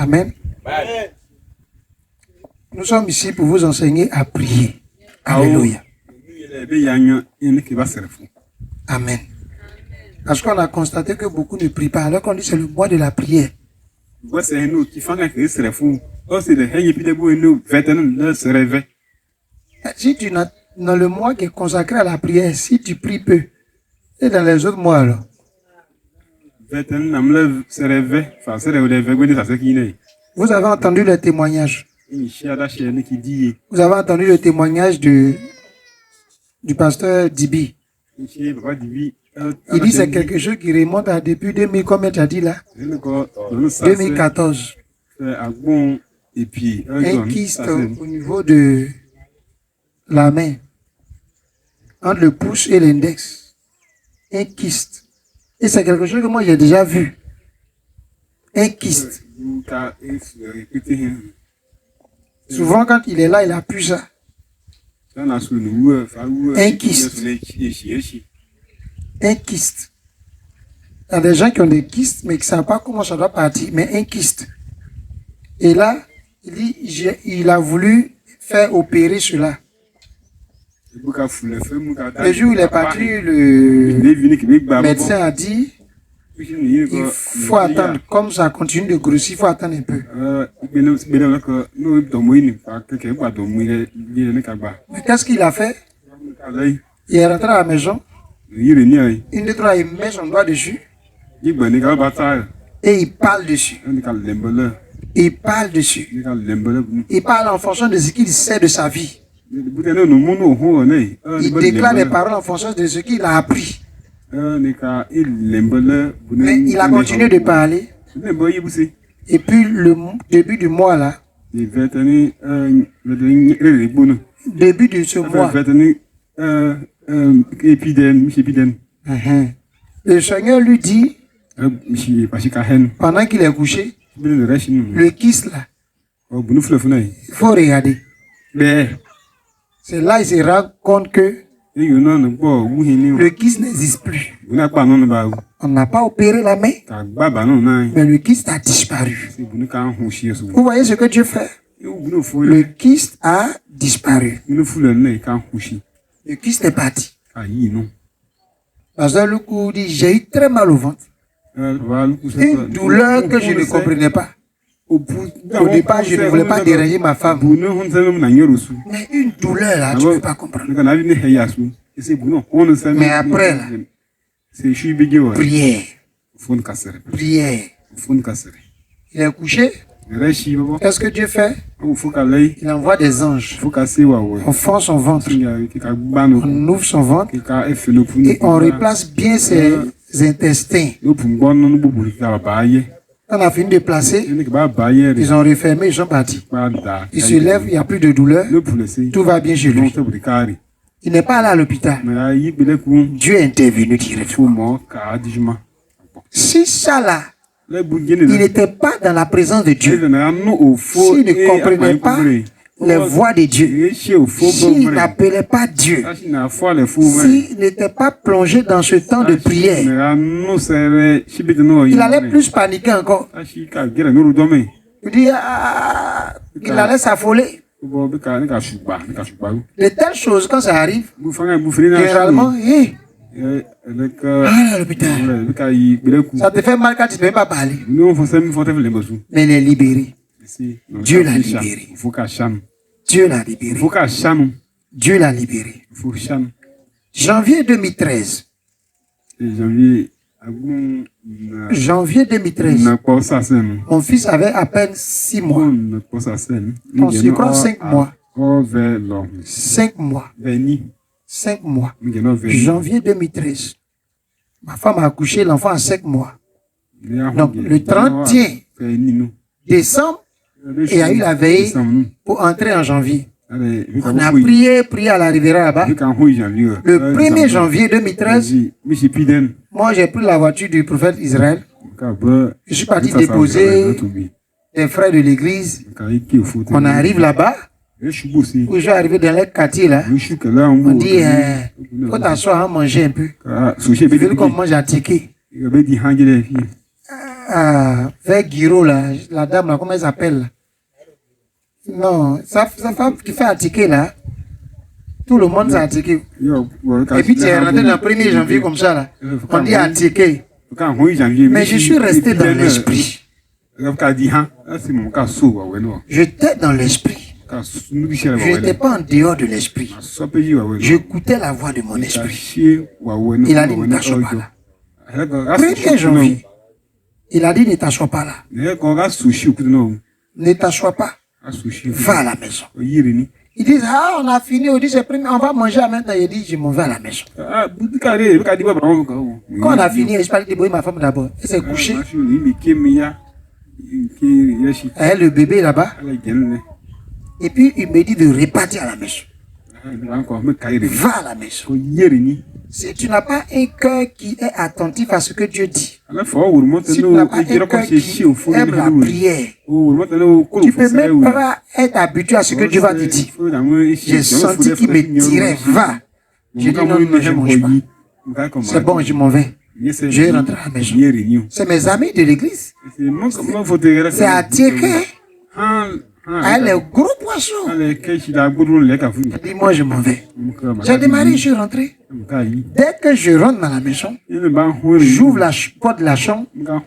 Amen. Nous sommes ici pour vous enseigner à prier. Alléluia. Amen. Parce qu'on a constaté que beaucoup ne prient pas, alors qu'on dit c'est le mois de la prière. Si tu n'as dans le mois qui est consacré à la prière, si tu pries peu, et dans les autres mois alors. Vous avez entendu le témoignage. Vous avez entendu le témoignage du pasteur Dibi. Il dit c'est quelque chose qui remonte à depuis 2000, combien tu as dit là? 2014. Un kyste au niveau de la main, entre le pouce et l'index. Un kyste. Et c'est quelque chose que moi j'ai déjà vu. Un kyste. Souvent quand il est là, il appuie ça. Un kyste. Un kyste. Il y a des gens qui ont des kystes, mais qui ne savent pas comment ça doit partir. Mais un kyste. Et là, il dit, il a voulu faire opérer cela. Le jour où il est parti, le médecin a dit, il faut attendre. Comme ça continue de grossir, il faut attendre un peu. Mais qu'est-ce qu'il a fait? Il est rentré à la maison. Une, deux, trois, il met son doigt dessus. Et il parle dessus. Il parle dessus. Il parle en fonction de ce qu'il sait de sa vie. Il déclare des paroles en fonction de ce qu'il a appris. Mais il a continué de parler. Et puis le début du mois là, début de ce mois, le Seigneur lui dit, pendant qu'il est couché, le kyste là, il faut regarder. C'est là qu'il se rend compte que le kyste n'existe plus. On n'a pas opéré la main, mais le kyste a disparu. Vous voyez ce que Dieu fait? Le kyste a disparu. Le kyste est parti. Pasteur Lukou dit, j'ai eu très mal au ventre. Une douleur que je ne comprenais pas. Au départ, je ne voulais pas déranger ma femme. Mais une douleur là, tu ne peux pas comprendre. Mais après là, prière. Prière. Il est couché. Qu'est-ce que Dieu fait? Il envoie des anges. On fend son ventre. On ouvre son ventre. Et on replace bien ses intestins. On a fini de placer. Ils ont refermé, ils sont partis. Il se lève, il n'y a plus de douleur. Tout va bien chez lui. Il n'est pas allé à l'hôpital. Dieu est intervenu directement. Si ça là, il n'était pas dans la présence de Dieu, s'il ne comprenait pas les voix de Dieu, s'il n'appelait pas Dieu, s'il n'était pas plongé dans ce temps de prière, il allait plus paniquer encore. Il allait s'affoler. De telles choses, quand ça arrive, généralement, à l'hôpital. Ça te fait mal quand tu ne peux pas parler. Mais il est libéré. Dieu l'a libéré. Dieu l'a libéré. Dieu l'a libéré. Janvier 2013. Janvier 2013. Mon fils avait à peine 6 mois. Je crois 5 mois. 5 mois. 5 mois. Janvier 2013. Ma femme a accouché l'enfant à 5 mois. Donc, le 31 décembre, il y a eu la veille pour entrer en janvier. On a prié à la Riviera là-bas. Le 1er janvier 2013, moi j'ai pris la voiture du prophète Israël. Je suis parti déposer des frères de l'église. On arrive là-bas. Où je suis arrivé dans le quartier là, on dit, faut t'asseoir à manger un peu. Il veut qu'on mange à ticket. vers Guiro, là, la dame, là, comment elle s'appelle? Non, sa femme qui fait attiquer là. Tout le monde s'est attiqué. Et puis tu es rentré dans le 1er janvier comme ça là. On dit attiqué. Mais je suis resté dans l'esprit. J'étais dans l'esprit. Je n'étais pas en dehors de l'esprit. J'écoutais la voix de mon esprit. Il a dit ne t'assois pas là. 1er janvier. Il a dit ne t'assois pas là. Ne t'assois pas. Va à la maison. Ils disent, ah, on a fini, on dit, on va manger maintenant. Il dit, je m'en vais à la maison. Quand on a fini, je parlais de ma femme d'abord. Elle s'est couchée. Elle, le bébé là-bas. Et puis, il me dit de repartir à la maison. Va à la maison. Si tu n'as pas un cœur qui est attentif à ce que Dieu dit, si tu n'as pas un cœur qui aime la prière, tu ne peux même pas être habitué à ce que Dieu va te dire. J'ai senti qu'il me tirait, va. J'ai dit non, non, je ne mange pas. C'est bon, je m'en vais. Je vais rentrer à la maison. C'est mes amis de l'église. C'est à Tieke. Elle est gros poisson. Dis-moi, je m'en vais. J'ai démarré, je suis rentré. Dès que je rentre dans la maison, j'ouvre la porte de la chambre. Ma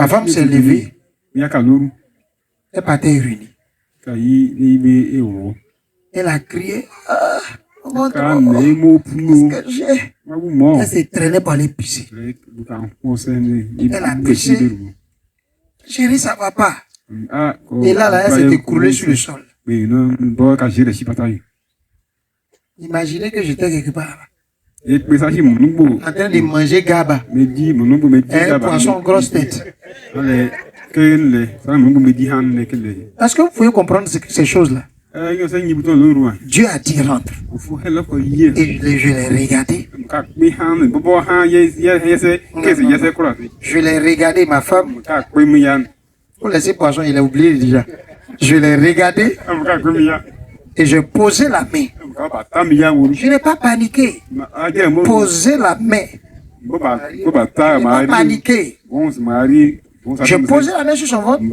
femme s'est levée. Elle partait unie. Elle a crié. Ah, qu'est-ce que j'ai? Elle s'est traînée pour aller pisser. Elle a pissé. Chérie, ça va pas. Et là, elle s'est écroulée sur le sol. Imaginez que j'étais quelque part. En train de manger gaba. Un poisson grosse tête. Est-ce que vous pouvez comprendre ces choses-là? Dieu a dit rentre. Et je l'ai regardé. Je l'ai regardé, ma femme. Pour laisser poisson, il a oublié déjà. Je l'ai regardé. Et j'ai posé la main. Je n'ai pas paniqué. Poser la main. Je n'ai pas paniqué. Je posé la main sur son ventre.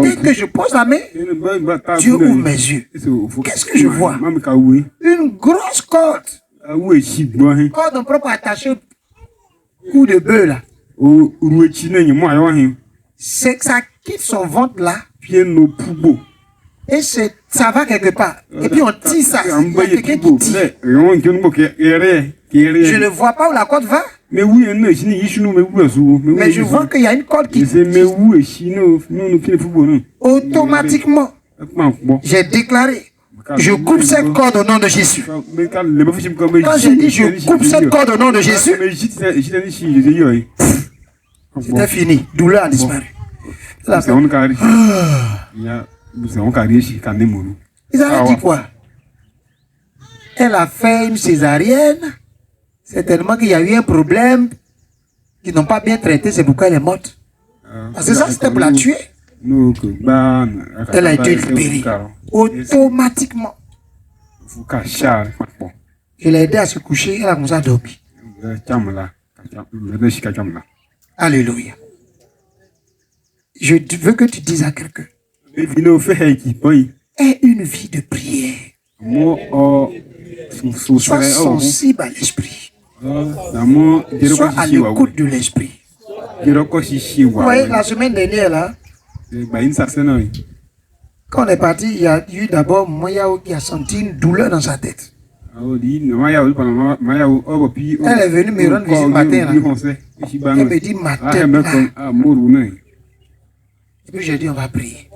Dès que je pose la main, Dieu ouvre mes yeux. Qu'est-ce que je vois? Une grosse corde. Corde propre attachée au cou de bœuf là. C'est que ça quitte son ventre là. Et ça va quelque part. Et puis on tire ça. Il y a quelqu'un qui tire. Je ne vois pas où la corde va. Mais je vois qu'il y a une corde qui tire. Automatiquement, j'ai déclaré, je coupe cette corde au nom de Jésus. Quand j'ai dit je coupe cette corde au nom de Jésus, c'était fini. Douleur a disparu. Ils avaient dit quoi? Elle a fait une césarienne. Certainement qu'il y a eu un problème qu'ils n'ont pas bien traité, c'est pourquoi elle est morte. Parce que ça, c'était pour la tuer. Elle a été libérée. Automatiquement. Je l'ai aidé à se coucher, elle a commencé à dormir. Alléluia. Je veux que tu dises à quelqu'un. Aie une vie de prière. Sois sensible à l'esprit. Sois à l'écoute de l'esprit. Vous voyez, la semaine dernière, là, quand on est parti, il y a eu d'abord Moyao qui a senti une douleur dans sa tête. Elle est venue me rendre visite matin. Là. Elle me dit ma tête. Là. Et puis j'ai dit on va prier.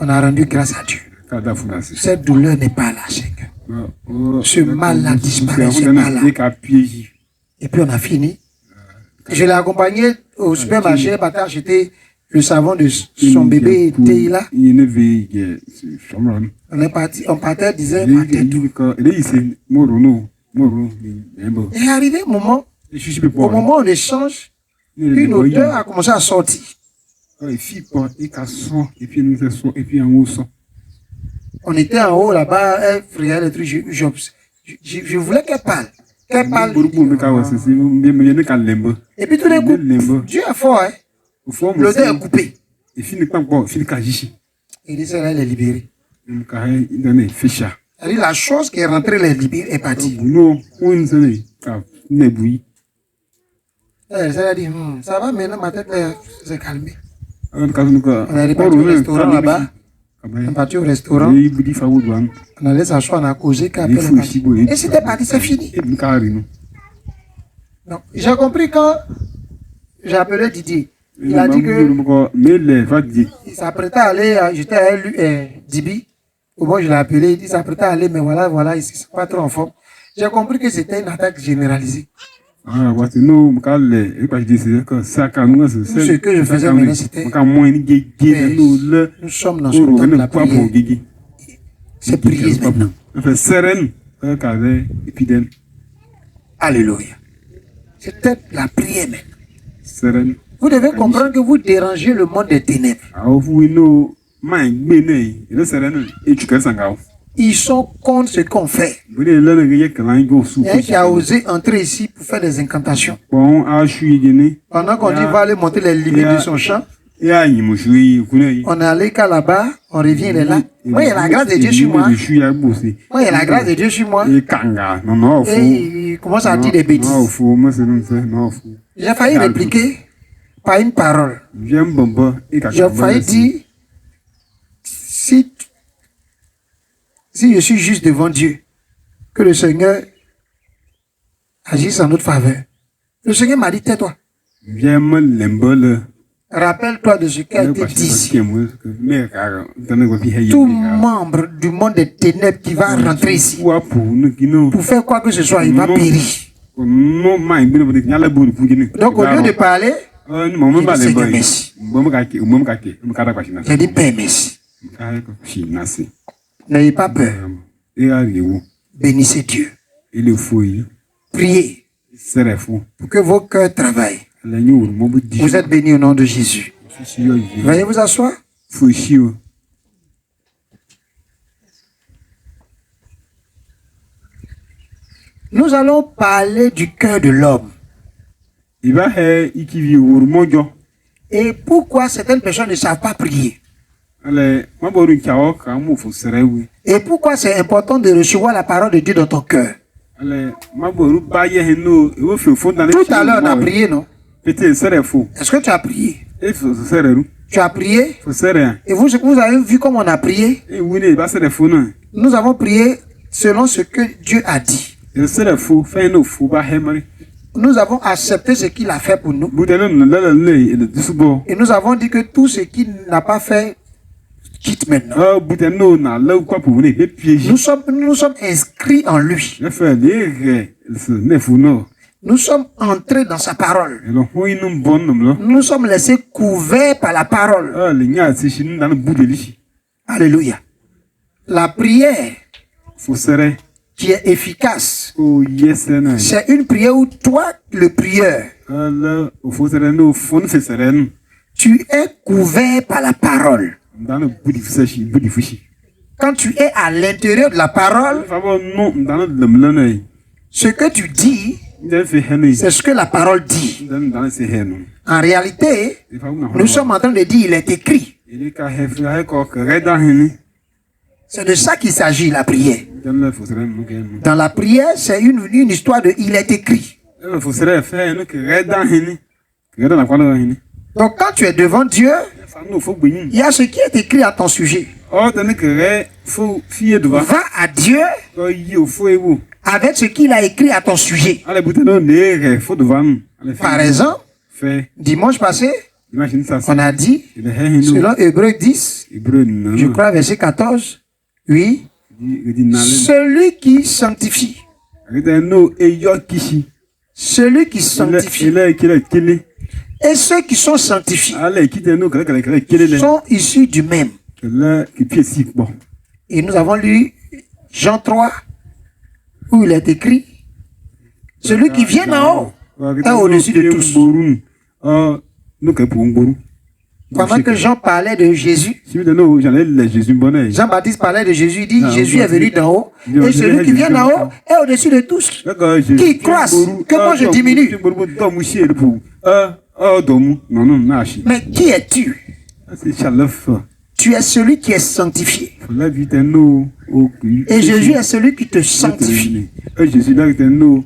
On a rendu grâce à Dieu. Cette douleur n'est pas là, Seigneur. Ce mal-là disparaît, ce mal-là. Et puis on a fini. Je l'ai accompagné au supermarché, pour acheter le savon de son bébé était là. On est parti, on partait, disait, tout. Et arrivé au moment où on échange, une odeur a commencé à sortir. On était en haut là-bas, elle regardait le truc, je voulais qu'elle parle. Qu'elle parle. Et puis tout d'un coup, Dieu est fort, hein. L'odeur est coupée. Et dit, celle-là, elle est libérée. C'est-à-dire, la chose qui est rentrée, elle est libérée, est partie. Elle a dit, ça va maintenant, ma tête s'est calmée. On est parti au restaurant là-bas. On est parti au restaurant. On allait s'asseoir, on a causé, et c'était parti, c'est fini. Donc, j'ai compris quand j'ai appelé Didier. Il a dit que il s'apprêtait à aller, j'étais à Dibi. Bon, je l'ai appelé, il dit s'apprêtait à aller, mais voilà, il ne s'est pas trop en forme. J'ai compris que c'était une attaque généralisée. Tout ce que je faisais maintenant, c'était nous sommes dans ce temps de la prière. C'est prier maintenant. Alléluia. C'était la prière maintenant. Vous devez comprendre que vous dérangez le monde des ténèbres. Ils sont contre ce qu'on fait. Il y a un qui a osé entrer ici pour faire des incantations. Pendant qu'on dit va aller monter les limites de son champ, on est allé qu'à là-bas, on revient, il est là. Moi, il y a la grâce de Dieu sur moi. Moi, il y a la grâce de Dieu sur moi. Et il commence à dire des bêtises. J'ai failli répliquer par une parole. J'ai failli dire, si je suis juste devant Dieu, que le Seigneur agisse en notre faveur. Le Seigneur m'a dit, tais-toi. Rappelle-toi de ce qui a été dit. Tout membre du monde des ténèbres qui va rentrer ici, pour faire quoi que ce soit, il va périr. Donc au lieu de parler, il dit Seigneur merci. J'ai dit Père merci. N'ayez pas peur. Bénissez Dieu. Priez pour que vos cœurs travaillent. Vous êtes bénis au nom de Jésus. Veuillez vous asseoir. Nous allons parler du cœur de l'homme. Et pourquoi certaines personnes ne savent pas prier. Et pourquoi c'est important de recevoir la parole de Dieu dans ton cœur. Tout à l'heure, on a prié, non? Est-ce que tu as prié? Tu as prié? Et vous avez vu comment on a prié? Nous avons prié selon ce que Dieu a dit. Nous avons accepté ce qu'il a fait pour nous. Et nous avons dit que tout ce qu'il n'a pas fait, quitte maintenant. Nous sommes inscrits en lui. Nous sommes entrés dans sa parole. Nous sommes laissés couverts par la parole. Alléluia. La prière qui est efficace, c'est une prière où toi, le prieur, tu es couvert par la parole. Quand tu es à l'intérieur de la parole, ce que tu dis, c'est ce que la parole dit. En réalité, nous sommes en train de dire, il est écrit. C'est de ça qu'il s'agit, la prière. Dans la prière, c'est une histoire de il est écrit. Donc quand tu es devant Dieu, il y a ce qui est écrit à ton sujet. Va à Dieu avec ce qu'il a écrit à ton sujet. Par exemple, dimanche passé, on a dit, selon Hébreux 10, je crois verset 14, oui, celui qui sanctifie. Celui qui sanctifie. Et ceux qui sont sanctifiés sont issus du même. Et nous avons lu Jean 3, où il est écrit, celui qui vient en haut est au-dessus de tous. Pendant que Jean parlait de Jésus, Jean-Baptiste parlait de Jésus, il dit Jésus est venu d'en haut et celui qui vient d'en haut est au-dessus de tous. Qui croise que moi je diminue. Mais qui es-tu? Tu es celui qui est sanctifié. Et Jésus est celui qui te sanctifie.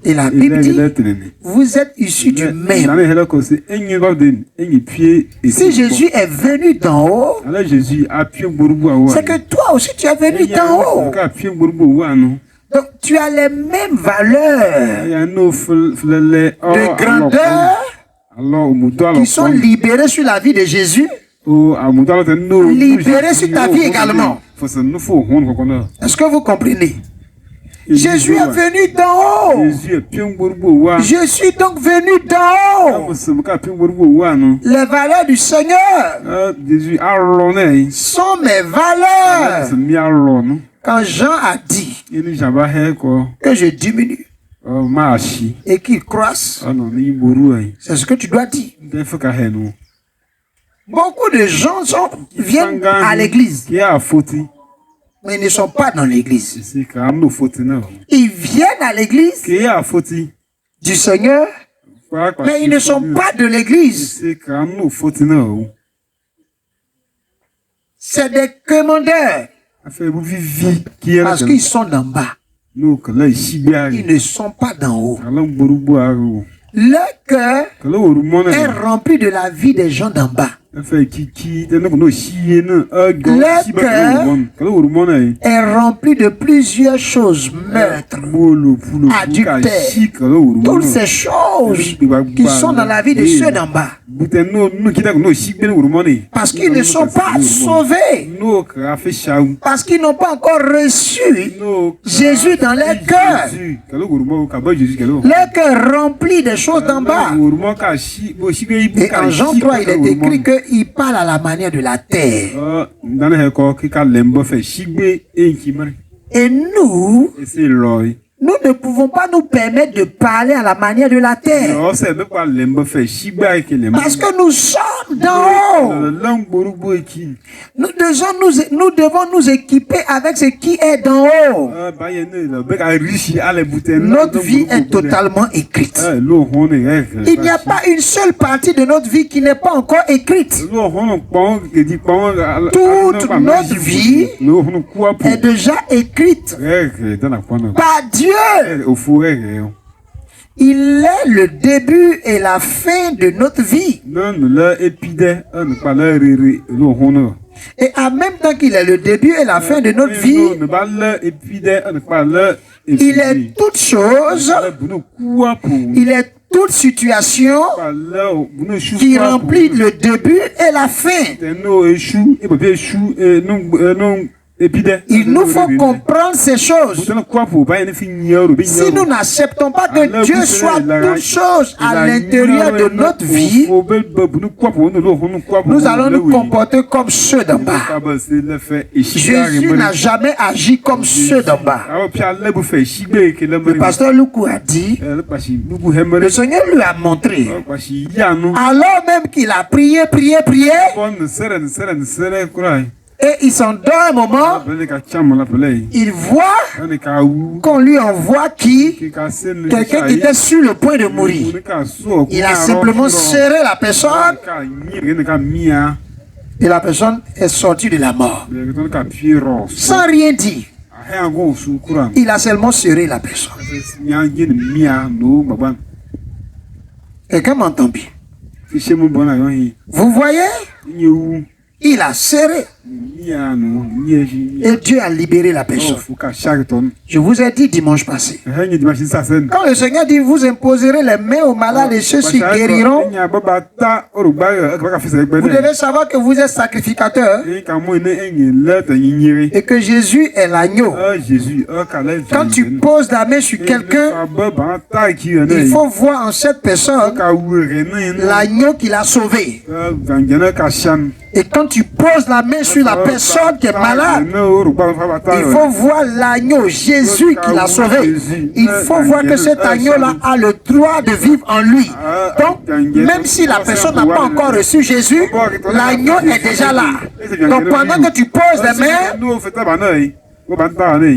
Et la Bible dit, vous êtes issus du même. Si Jésus est venu d'en haut, c'est que toi aussi tu es venu d'en haut. Donc tu as les mêmes valeurs de grandeur qui sont libérées sur la vie de Jésus. Libéré sur ta vie également. Est-ce que vous comprenez? Jésus est venu d'en haut. Je suis donc venu d'en haut. Les valeurs du Seigneur sont mes valeurs. Quand Jean a dit que je diminue et qu'il croisse, c'est ce que tu dois dire. Beaucoup de gens viennent à l'église, mais ils ne sont pas dans l'église. Ils viennent à l'église du Seigneur, mais ils ne sont pas de l'église. C'est des commandeurs, parce qu'ils sont d'en bas. Ils ne sont pas d'en haut. Leur cœur est rempli de la vie des gens d'en bas. Leur cœur est rempli de plusieurs choses, meurtres, adultères, toutes ces choses qui sont dans la vie de ceux d'en bas. Parce qu'ils ne sont pas sauvés, parce qu'ils n'ont pas encore reçu Jésus dans leur cœur. Leur cœur rempli des choses d'en bas. Et en Jean 3, il est écrit qu'il parle à la manière de la terre. Et nous ne pouvons pas nous permettre de parler à la manière de la terre. Parce que nous sommes d'en haut. Nous devons nous équiper avec ce qui est d'en haut. Notre vie est totalement écrite. Il n'y a pas une seule partie de notre vie qui n'est pas encore écrite. Toute notre vie est déjà écrite par Dieu. Il est le début et la fin de notre vie. Et en même temps qu'il est le début et la fin de notre vie, il est toute chose, il est toute situation qui remplit le début et la fin. Il nous faut comprendre ces choses. Si nous n'acceptons pas que Dieu soit toute chose à l'intérieur de notre vie, nous allons nous comporter comme ceux d'en bas. Jésus n'a jamais agi comme ceux d'en bas. Le pasteur Loukou a dit, le Seigneur lui a montré, alors même qu'il a prié, et il s'endort un moment, il voit qu'on lui envoie qui? Quelqu'un qui était sur le point de mourir. Il a simplement serré la personne et la personne est sortie de la mort. Sans rien dire. Il a seulement serré la personne. Quelqu'un m'entend bien? Vous voyez? Il a serré. Et Dieu a libéré la personne. Je vous ai dit dimanche passé. Quand le Seigneur dit vous imposerez les mains aux malades et ceux-ci guériront, vous devez savoir que vous êtes sacrificateur et que Jésus est l'agneau. Quand tu poses la main sur quelqu'un, il faut voir en cette personne l'agneau qui l'a sauvé. Et quand tu poses la main sur la personne qui est malade. Il faut voir l'agneau, Jésus qui l'a sauvé. Il faut voir que cet agneau-là a le droit de vivre en lui. Donc, même si la personne n'a pas encore reçu Jésus, l'agneau est déjà là. Donc, pendant que tu poses les mains,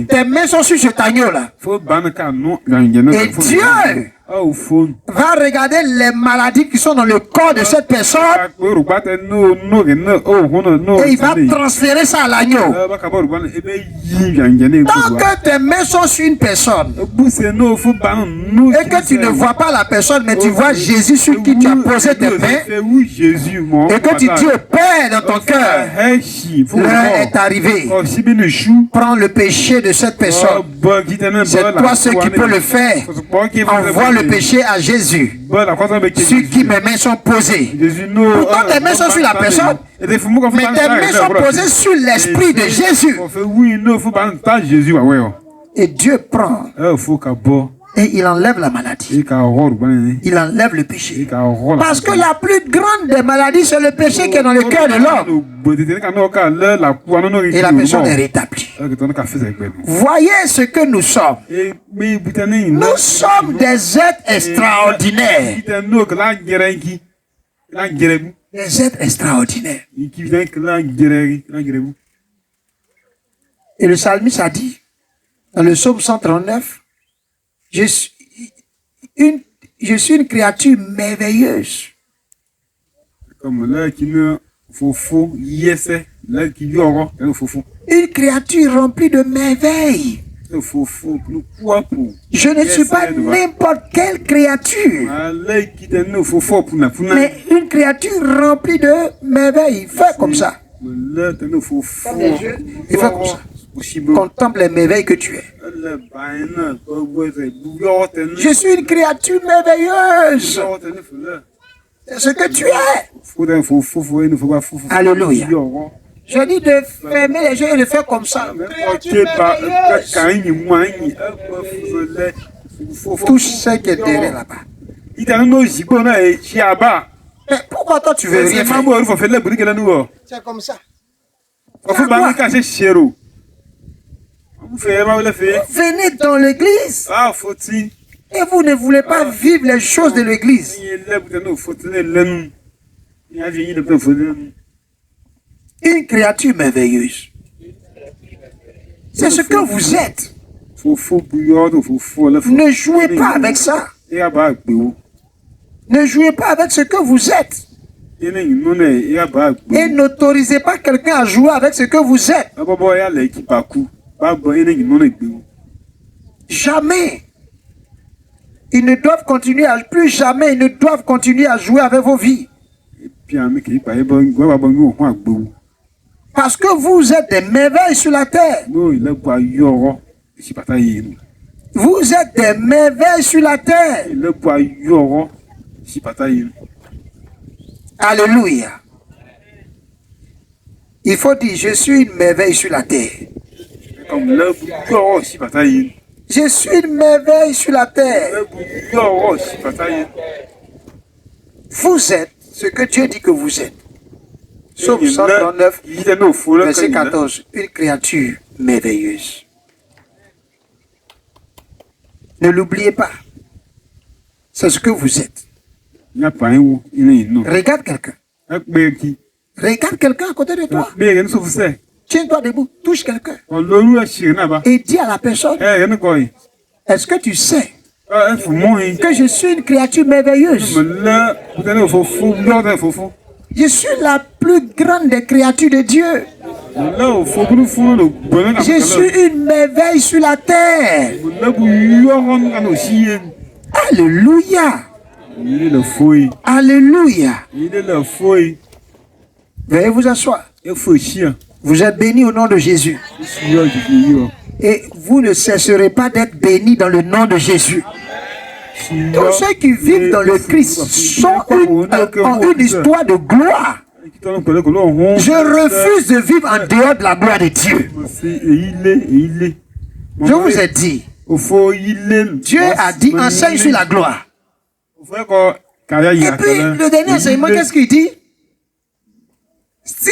tes mains sont sur cet agneau-là. Et Dieu va regarder les maladies qui sont dans le corps de cette personne et il va transférer ça à l'agneau. Tant que tes mains sont sur une personne et que tu ne vois pas la personne, mais tu vois Jésus sur qui tu as posé tes mains et que tu dis au Père dans ton cœur, l'heure est arrivée. Prends le péché de cette personne. C'est toi ce qui peux le faire. Envoie le péché à Jésus, sur qui mes mains sont posées. Pourtant tes mains sont sur la personne, mais tes mains sont posées sur l'esprit de Jésus. Et Dieu prend et il enlève la maladie. Il enlève le péché. Parce que la plus grande des maladies, c'est le péché qui est dans le cœur de l'homme. Et la personne est rétablie. Voyez ce que nous sommes. Nous sommes des êtres extraordinaires. Des êtres extraordinaires. Et le psalmiste a dit, dans le psaume 139, je suis une créature merveilleuse. Une créature remplie de merveilles. Je ne suis pas n'importe quelle créature, mais une créature remplie de merveilles. Fais comme ça. Et fais comme ça. Contemple les merveilles que tu es. Je suis une créature merveilleuse. C'est ce que tu es. Alléluia. Je dis de fermer les yeux et de faire comme ça. Touche ce qui est derrière là-bas. Mais pourquoi toi tu veux rien faire? C'est comme ça. Vous venez dans l'église et vous ne voulez pas vivre les choses de l'église. Une créature merveilleuse. C'est ce que vous êtes. Ne jouez pas avec ça. Ne jouez pas avec ce que vous êtes. Et n'autorisez pas quelqu'un à jouer avec ce que vous êtes. Jamais. Ils ne doivent continuer à, plus jamais, ils ne doivent continuer à jouer avec vos vies. Parce que vous êtes des merveilles sur la terre. Vous êtes des merveilles sur la terre. Alléluia. Il faut dire, je suis une merveille sur la terre. Je suis une merveille sur la terre. Vous êtes ce que Dieu dit que vous êtes. Psaume 139, verset 14. Une créature merveilleuse. Ne l'oubliez pas. C'est ce que vous êtes. Regarde quelqu'un. Regarde quelqu'un à côté de toi. Tiens-toi debout, touche quelqu'un. Et dis à la personne, est-ce que tu sais que je suis une créature merveilleuse? Je suis la plus grande des créatures de Dieu. Je suis une merveille sur la terre. Alléluia. Alléluia. Veuillez vous asseoir. Vous êtes bénis au nom de Jésus. Et vous ne cesserez pas d'être bénis dans le nom de Jésus. Tous ceux qui vivent dans le Christ ont une histoire de gloire. Je refuse de vivre en dehors de la gloire de Dieu. Je vous ai dit, Dieu a dit, enseigne sur la gloire. Et puis, le dernier enseignement, qu'est-ce qu'il dit? Si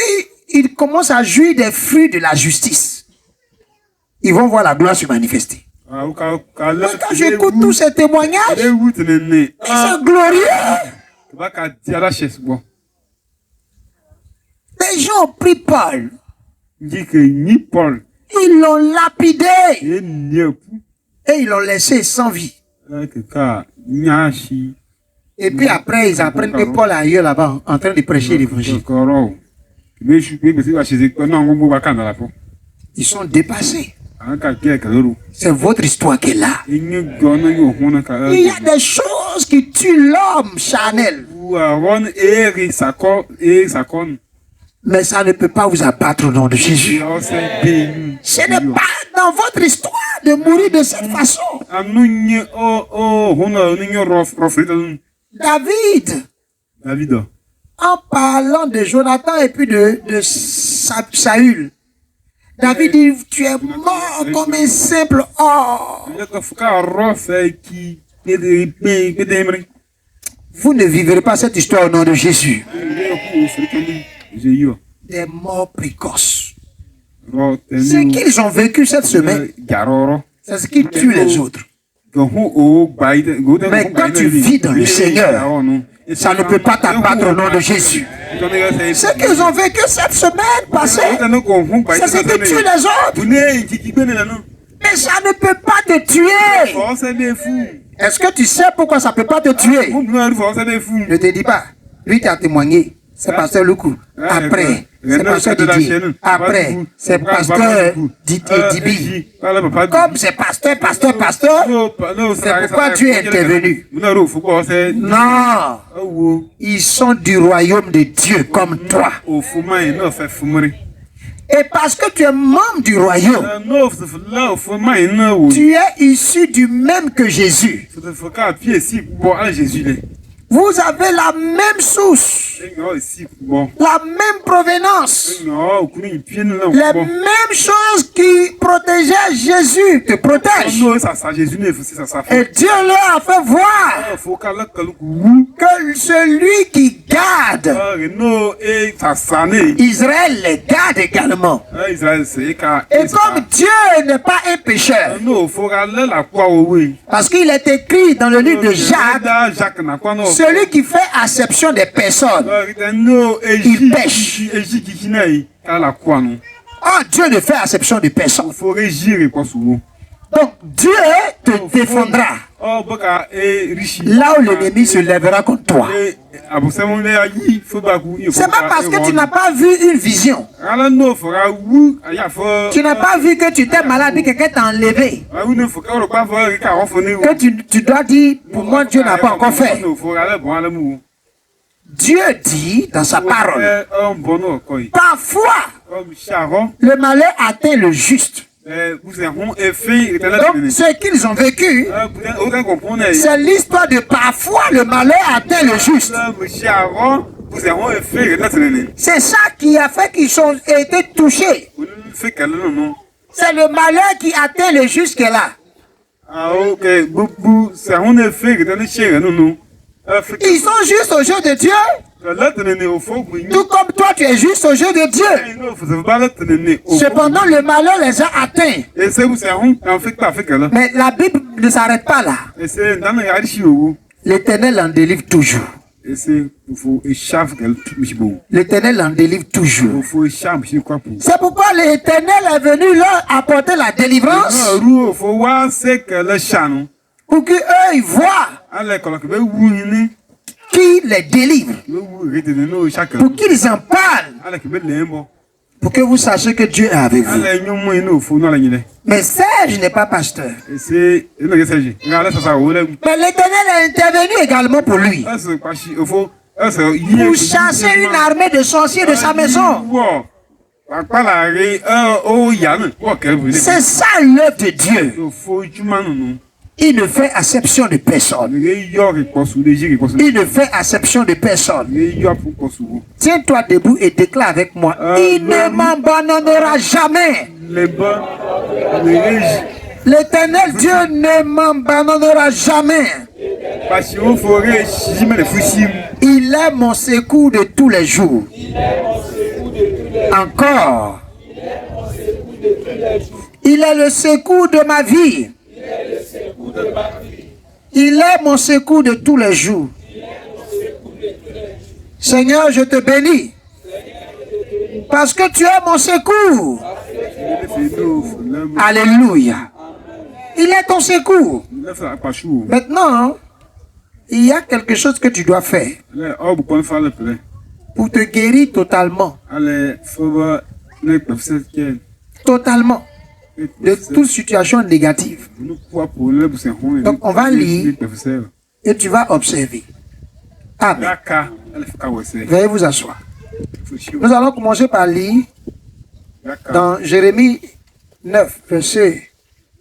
il commencent à jouir des fruits de la justice, ils vont voir la gloire se manifester. Quand j'écoute tous ces témoignages, c'est glorieux. Les gens ont pris Paul. Ils l'ont lapidé. Et ils l'ont laissé sans vie. Et puis après, ils apprennent que Paul est ailleurs là-bas, en train de prêcher l'évangile. Ils sont dépassés. C'est votre histoire qui est là. Il y a des choses qui tuent l'homme charnel. Mais ça ne peut pas vous abattre au nom de Jésus. Ce n'est pas dans votre histoire de mourir de cette façon. David, en parlant de Jonathan et puis de Saül, David dit, tu es mort comme un simple or. Vous ne vivrez pas cette histoire au nom de Jésus. Des morts précoces. Ce qu'ils ont vécu cette semaine, c'est ce qui tue les autres. Mais quand tu vis dans le Seigneur, ça ne peut pas t'abattre au nom de Jésus. Ce qu'ils ont vécu cette semaine passée, c'est ce qui tue les autres. Mais ça ne peut pas te tuer. Est-ce que tu sais pourquoi ça ne peut pas te tuer? Ne te dis pas. Lui qui a témoigné, c'est pasteur Loukou. Après, c'est pasteur Didier. Après, c'est pasteur Dibi. Comme c'est pasteur, c'est pourquoi tu es intervenu. Non. Ils sont du royaume de Dieu comme toi. Et parce que tu es membre du royaume, tu es issu du même que Jésus. Vous avez la même source, la même provenance, les mêmes choses qui protégeaient Jésus te protègent. Et Dieu leur a fait voir que celui qui garde Israël les garde également. Et comme Dieu n'est pas un pécheur, parce qu'il est écrit dans le livre de Jacques, celui qui fait acception des personnes, il pêche. Oh, Dieu ne fait acception de personne. Donc Dieu te défendra là où l'ennemi se lèvera contre toi. C'est pas parce que tu n'as pas vu une vision. Tu n'as pas vu que tu t'es malade et que quelqu'un t'a enlevé. Que tu dois dire, pour moi Dieu n'a pas encore fait. Dieu dit dans sa parole, parfois le malheur atteint le juste. Donc, ce qu'ils ont vécu, c'est l'histoire de parfois le malheur atteint le juste. C'est ça qui a fait qu'ils ont été touchés. C'est le malheur qui atteint le juste qui est là. Ils sont justes au jeu de Dieu. Tout comme toi, tu es juste au jeu de Dieu. Cependant, le malheur les a atteints. Mais la Bible ne s'arrête pas là. L'Éternel en délivre toujours. L'Éternel en délivre toujours. C'est pourquoi l'Éternel est venu leur apporter la délivrance. Pour qu'eux ils voient qui les délivre. Pour qu'ils en parlent. Pour que vous sachiez que Dieu est avec vous. Mais Serge n'est pas pasteur. Mais l'Éternel est intervenu également pour lui. Pour chasser une armée de sorciers de sa maison. C'est ça l'œuvre de Dieu. Il ne fait acception de personne. Il ne fait acception de personne. Tiens-toi debout et déclare avec moi. Il ne m'abandonnera jamais. L'Éternel Dieu ne m'abandonnera jamais. Il est mon secours de tous les jours. Encore. Il est le secours de ma vie. Il est mon secours de tous les jours. Seigneur, je te bénis. Parce que tu es mon secours. Alléluia. Il est ton secours. Maintenant, il y a quelque chose que tu dois faire pour te guérir totalement. Totalement. De toute situation négative. Donc, on va lire et tu vas observer. Amen. Veuillez vous asseoir. Nous allons commencer par lire dans Jérémie 9,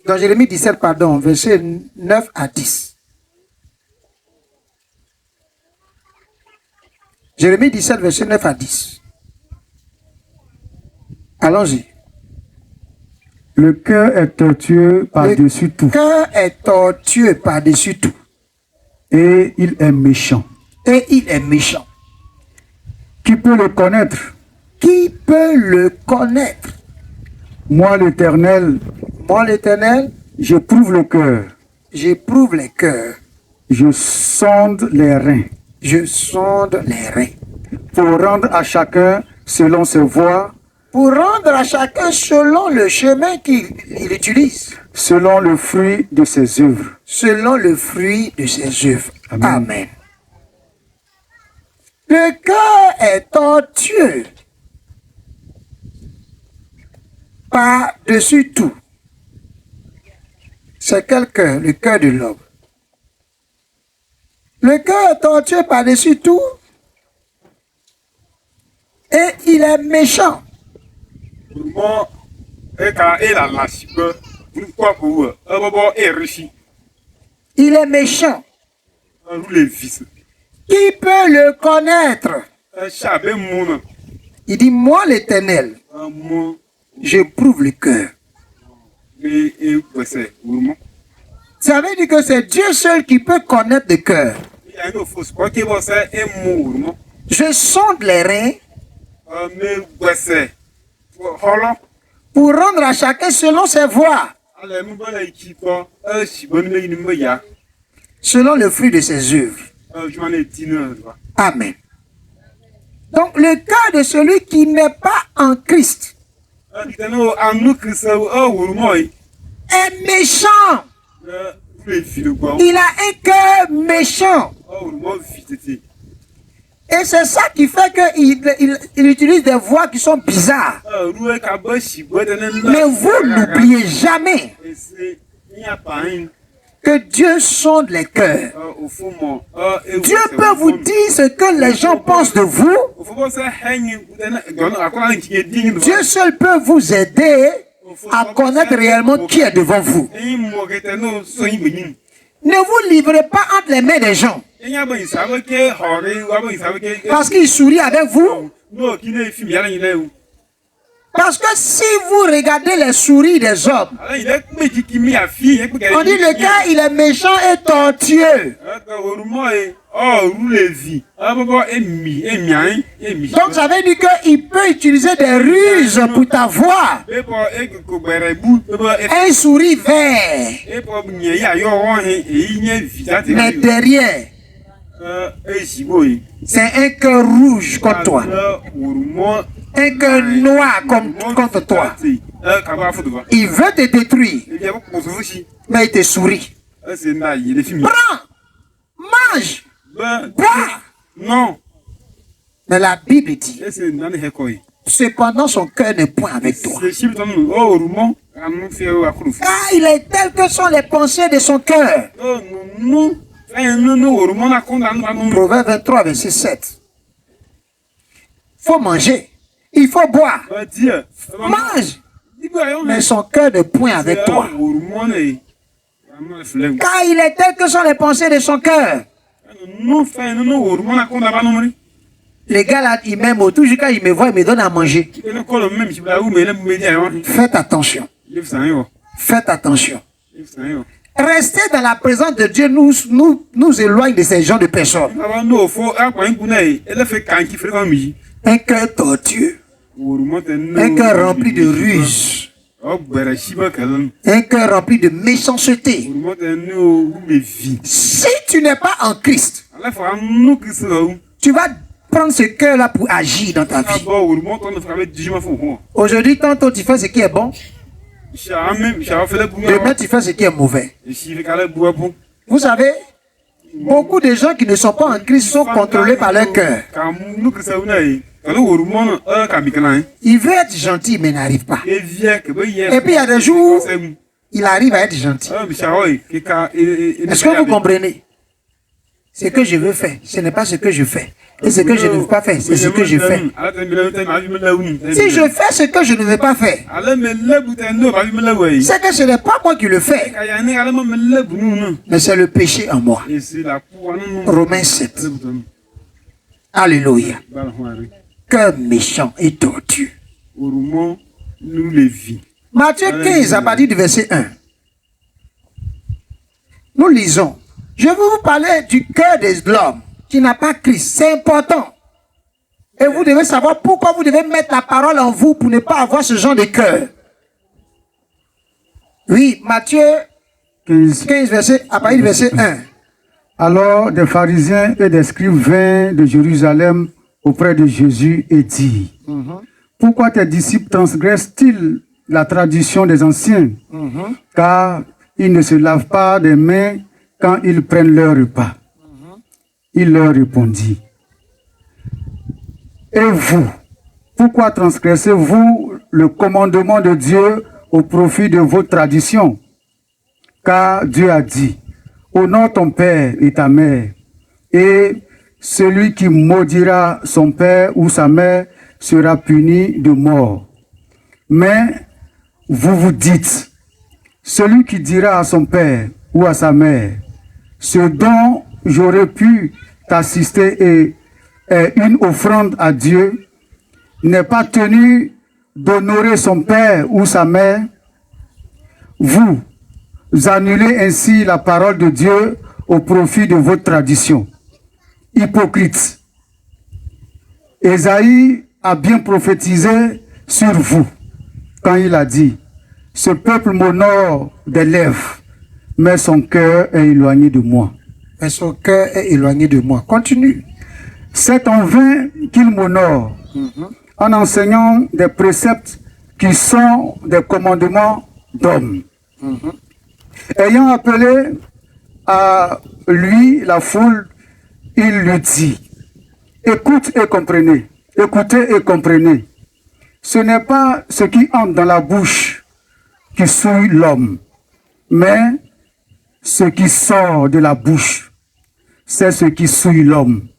dans Jérémie 17, pardon, versets 9 à 10. Jérémie 17, verset 9 à 10. Allons-y. Le cœur est tortueux par-dessus tout. Le cœur est tortueux par-dessus tout. Et il est méchant. Et il est méchant. Qui peut le connaître? Qui peut le connaître? Moi l'Éternel, j'éprouve le cœur. J'éprouve les cœurs. Je sonde les reins. Je sonde les reins. Pour rendre à chacun selon ses voies. Pour rendre à chacun selon le chemin qu'il utilise. Selon le fruit de ses œuvres. Selon le fruit de ses œuvres. Amen. Amen. Le cœur est tortueux par-dessus tout. C'est quel cœur? Le cœur de l'homme. Le cœur est tortueux par-dessus tout et il est méchant. Il est méchant. Qui peut le connaître? Il dit, moi l'Éternel, j'éprouve le cœur. Ça veut dire que c'est Dieu seul qui peut connaître le cœur. Je sonde les reins pour rendre à chacun selon ses voies, selon le fruit de ses œuvres. Amen. Donc le cœur de celui qui n'est pas en Christ est méchant. Il a un cœur méchant. Et c'est ça qui fait qu'il utilise des voix qui sont bizarres. Mais vous n'oubliez jamais que Dieu sonde les cœurs. Dieu peut vous dire ce que les gens pensent de vous. Dieu seul peut vous aider à connaître réellement qui est devant vous. Ne vous livrez pas entre les mains des gens. Parce qu'ils sourient avec vous. Parce que si vous regardez les souris des hommes, on dit le gars il est méchant et tortueux. Donc ça veut dire qu'il peut utiliser des ruses pour t'avoir. Un souris vert. Mais derrière, c'est un cœur rouge contre toi. Un cœur noir contre toi. Il veut te détruire. Mais il te sourit. Prends, mange, bois. Non. Mais la Bible dit, cependant son cœur n'est point avec toi. Car il est tel que sont les pensées de son cœur. Proverbe 23, verset 7. Il faut manger. Il faut boire. Mange. Mais son cœur ne point avec toi. Car il est tel que sont les pensées de son cœur. Les gars là, ils m'aiment toujours quand ils me voient, ils me donnent à manger. Faites attention. Faites attention. Rester dans la présence de Dieu nous éloigne de ces genres de personnes. Un cœur tortueux. Un cœur rempli de ruse. Un cœur rempli de méchanceté. Si tu n'es pas en Christ, tu vas prendre ce cœur-là pour agir dans ta vie. Aujourd'hui, tantôt tu fais ce qui est bon, demain tu fais ce qui est mauvais. Vous savez, beaucoup de gens qui ne sont pas en Christ sont contrôlés par leur cœur. Il veut être gentil mais n'arrive pas. Et puis il y a des jours où il arrive à être gentil. Est-ce que vous comprenez? Ce que je veux faire, ce n'est pas ce que je fais. Et ce que je ne veux pas faire, c'est ce que je fais. Si je fais ce que je ne veux pas faire, c'est que ce n'est pas moi qui le fais, mais c'est le péché en moi. Romains 7. Alléluia. Cœur méchant et tortu. Matthieu 15, à partir du verset 1. Nous lisons. Je veux vous parler du cœur de l'homme qui n'a pas Christ. C'est important. Et vous devez savoir pourquoi vous devez mettre la parole en vous pour ne pas avoir ce genre de cœur. Oui, Matthieu 15 verset, à partir du verset 1. Alors des pharisiens et des scribes vinrent de Jérusalem auprès de Jésus et dirent, pourquoi tes disciples transgressent-ils la tradition des anciens? Car ils ne se lavent pas des mains quand ils prennent leur repas. Il leur répondit, et vous, pourquoi transgressez-vous le commandement de Dieu au profit de vos traditions? Car Dieu a dit, honore ton père et ta mère, et celui qui maudira son père ou sa mère sera puni de mort. Mais vous vous dites, celui qui dira à son père ou à sa mère, ce dont j'aurais pu t'assister est une offrande à Dieu, n'est pas tenu d'honorer son père ou sa mère. Vous annulez ainsi la parole de Dieu au profit de votre tradition. Hypocrite. Ésaïe a bien prophétisé sur vous quand il a dit, ce peuple m'honore des lèvres, mais son cœur est éloigné de moi. Mais son cœur est éloigné de moi. Continue. C'est en vain qu'il m'honore, en enseignant des préceptes qui sont des commandements d'hommes. Ayant appelé à lui la foule, il lui dit, écoutez et comprenez. Ce n'est pas ce qui entre dans la bouche qui souille l'homme, mais ce qui sort de la bouche, c'est ce qui souille l'homme.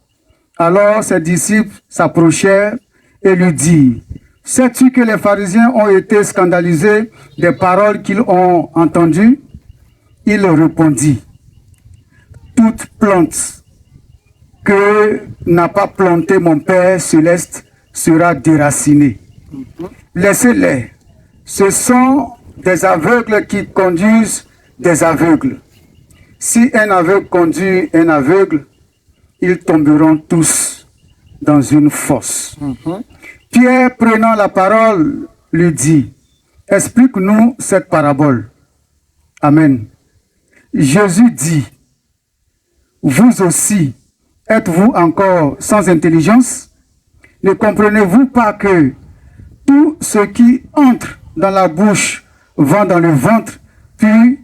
Alors ses disciples s'approchèrent et lui dirent, sais-tu que les pharisiens ont été scandalisés des paroles qu'ils ont entendues? Il répondit, toute plante que n'a pas planté mon Père céleste sera déracinée. Laissez-les. Ce sont des aveugles qui conduisent des aveugles. Si un aveugle conduit un aveugle, ils tomberont tous dans une fosse. Pierre, prenant la parole, lui dit, explique-nous cette parabole. Amen. Jésus dit, vous aussi, êtes-vous encore sans intelligence? Ne comprenez-vous pas que tout ce qui entre dans la bouche va dans le ventre, puis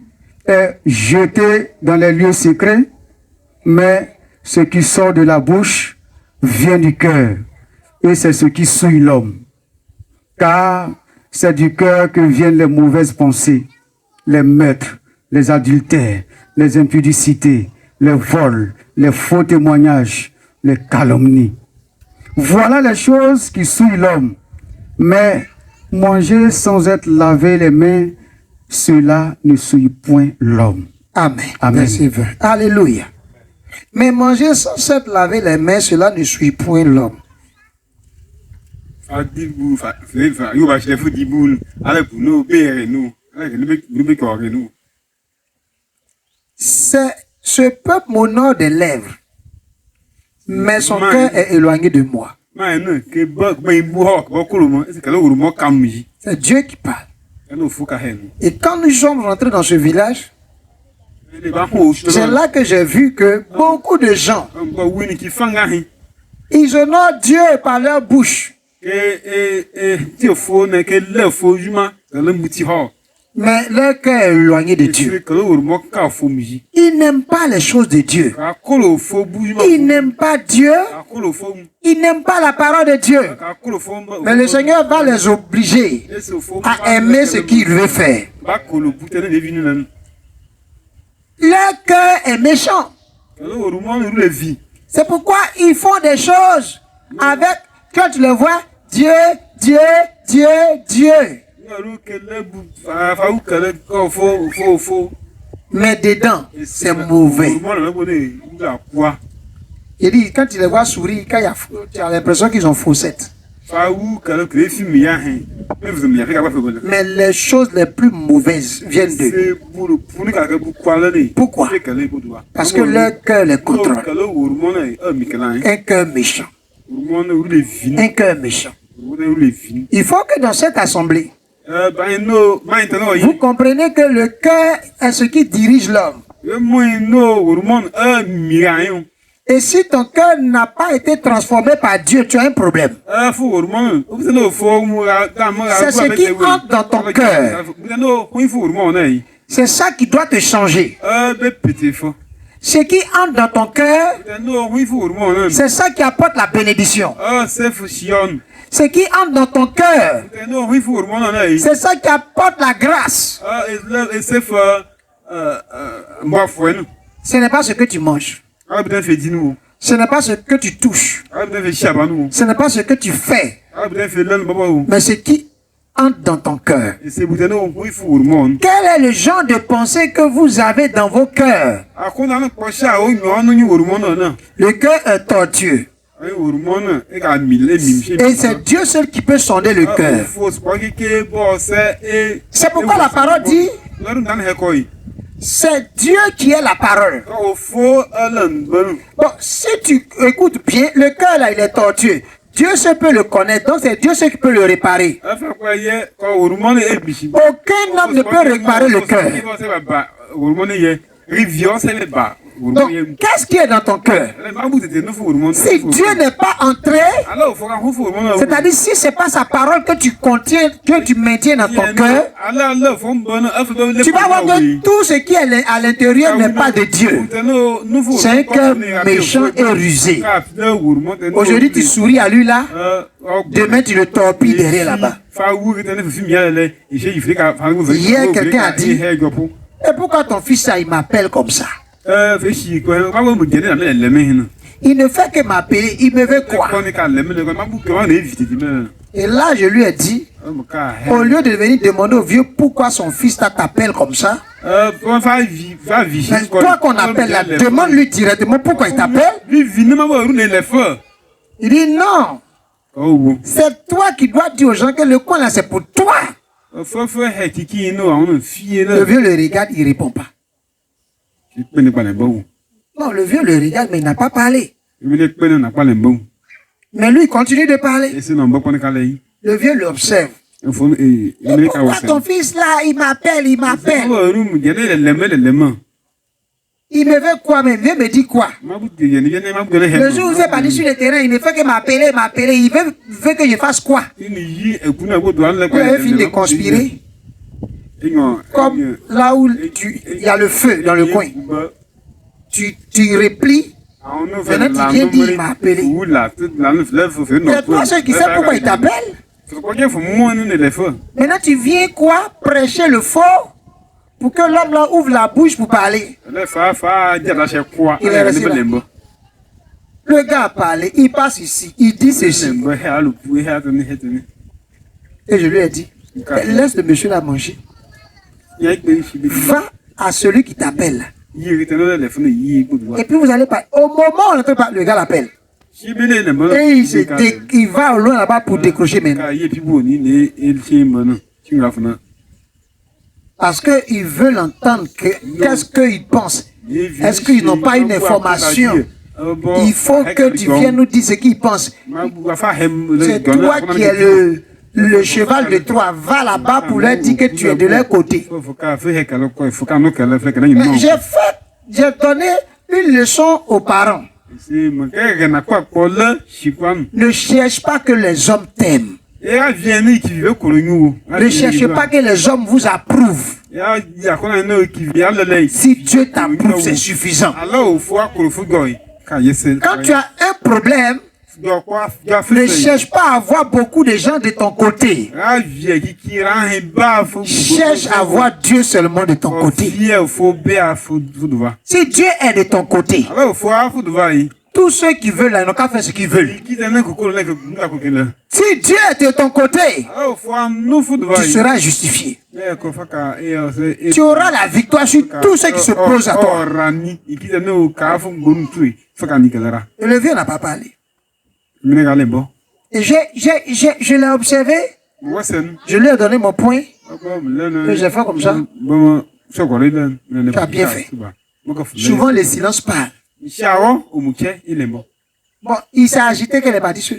est jeté dans les lieux secrets? Mais ce qui sort de la bouche vient du cœur, et c'est ce qui souille l'homme. Car c'est du cœur que viennent les mauvaises pensées, les meurtres, les adultères, les impudicités, les vols, les faux témoignages, les calomnies. Voilà les choses qui souillent l'homme. Mais manger sans être lavé les mains, cela ne souille point l'homme. Amen. Amen. Verset 20. Alléluia. Mais manger sans s'être lavé les mains, cela ne souille point l'homme. C'est ce peuple m'honore des lèvres, mais son cœur est éloigné de moi. C'est Dieu qui parle. Et quand nous sommes rentrés dans ce village, c'est là que j'ai vu que beaucoup de gens, ils honorent Dieu par leur bouche. Mais leur cœur est éloigné de Dieu. Ils n'aiment pas les choses de Dieu. Ils n'aiment pas Dieu. Ils n'aiment pas la parole de Dieu. Mais le Seigneur va les obliger à aimer ce qu'il veut faire. Leur cœur est méchant. C'est pourquoi ils font des choses avec, quand tu le vois, Dieu, Dieu, Dieu, Dieu. Mais dedans, c'est mauvais. Il dit, quand tu les vois sourire, tu as l'impression qu'ils ont faussette. Mais les choses les plus mauvaises viennent d'eux. Pourquoi? Parce que leur cœur les contrôle. Un cœur méchant. Un cœur méchant. Il faut que dans cette assemblée, vous comprenez que le cœur est ce qui dirige l'homme. Et si ton cœur n'a pas été transformé par Dieu, tu as un problème. C'est ce qui entre dans ton cœur. C'est ça qui doit te changer. Ce qui entre dans ton cœur, c'est ça qui apporte la bénédiction. Ce qui entre dans ton cœur, c'est ça qui apporte la grâce. Ce n'est pas ce que tu manges. Ce n'est pas ce que tu touches. Ce n'est pas ce que tu fais. Mais ce qui entre dans ton cœur. Quel est le genre de pensée que vous avez dans vos cœurs? Le cœur est tortueux. Et c'est Dieu seul qui peut sonder le cœur. C'est pourquoi la parole dit, c'est Dieu qui est la parole. Bon, si tu écoutes bien, le cœur là, il est tortueux. Dieu seul peut le connaître, donc c'est Dieu seul qui peut le réparer. Aucun homme ne peut réparer le cœur. Donc, qu'est-ce qui est dans ton cœur? Si Dieu n'est pas entré, c'est-à-dire si ce n'est pas sa parole que tu contiens, que tu maintiens dans ton cœur, tu vas voir que tout ce qui est à l'intérieur n'est pas de Dieu. C'est un cœur méchant et rusé. Aujourd'hui, tu souris à lui là, demain tu le torpilles derrière là-bas. Hier, quelqu'un a dit, et pourquoi ton fils ça, il m'appelle comme ça? Il ne fait que m'appeler, il me veut quoi? Et là, je lui ai dit, au lieu de venir demander au vieux pourquoi son fils t'appelle comme ça, toi qu'on appelle là, demande-lui directement pourquoi il t'appelle. Il dit non. C'est toi qui dois dire aux gens que le coin là c'est pour toi. Le vieux le regarde, il ne répond pas. Non, le vieux le regarde, mais il n'a pas parlé. Mais lui, il continue de parler. Le vieux l'observe. Pourquoi ton fils là, il m'appelle, il m'appelle. Il me veut quoi, mais vieux me dit quoi? Le jour où vous êtes parti sur le terrain, il ne fait que m'appeler. Il veut que je fasse quoi? Vous avez fini de conspirer. Comme là où il y a le feu dans le coin. Tu replies. Maintenant tu viens dire il m'a appelé. C'est toi ceux qui savent pourquoi il t'appelle. Maintenant tu viens quoi? Prêcher le faux pour que l'homme là ouvre la bouche pour parler. Il est resté là. Le gars a parlé, il passe ici, il dit ceci. Et je lui ai dit, laisse le monsieur là manger. Va à celui qui t'appelle. Et puis vous allez pas. Au moment où on n'entend pas, le gars l'appelle. Et il va au loin là-bas pour décrocher maintenant. Parce qu'ils veulent entendre qu'est-ce qu'ils pensent. Est-ce qu'ils n'ont pas une information Il faut que tu viennes nous dire ce qu'il pense. C'est toi qui es le cheval de Troie. Va là-bas pour leur dire que tu es de leur côté. J'ai donné une leçon aux parents. Ne cherche pas que les hommes t'aiment. Ne cherchez pas que les hommes vous approuvent. Si Dieu t'approuve, c'est suffisant. Quand tu as un problème, ne cherche pas à avoir beaucoup de gens de ton côté. Cherche à avoir Dieu seulement de ton côté. Si Dieu est de ton côté, tous ceux qui veulent, ils n'ont qu'à faire ce qu'ils veulent. Si Dieu est de ton côté, tu seras justifié. Tu auras la victoire sur tous ceux qui s'opposent à toi. Et le vieux n'a pas parlé. Et je l'ai observé. Je lui ai donné mon point. Et j'ai fait comme ça. Tu as bien fait. Souvent, le silence parle. Bon, il s'est agité qu'elle est partie sur.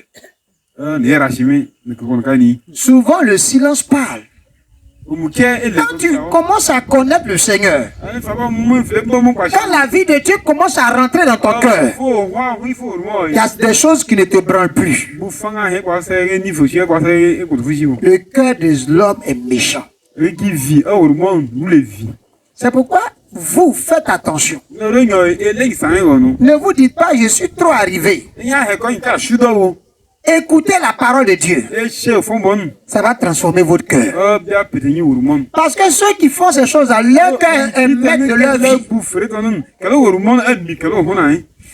Souvent, le silence parle. Quand tu commences à connaître le Seigneur, quand la vie de Dieu commence à rentrer dans ton cœur, il y a des choses qui ne te branlent plus. Le cœur de l'homme est méchant. C'est pourquoi vous faites attention. Ne vous dites pas, je suis trop arrivé. Écoutez la parole de Dieu. Ça va transformer votre cœur. Parce que ceux qui font ces choses-là, leur cœur est maître de leur vie.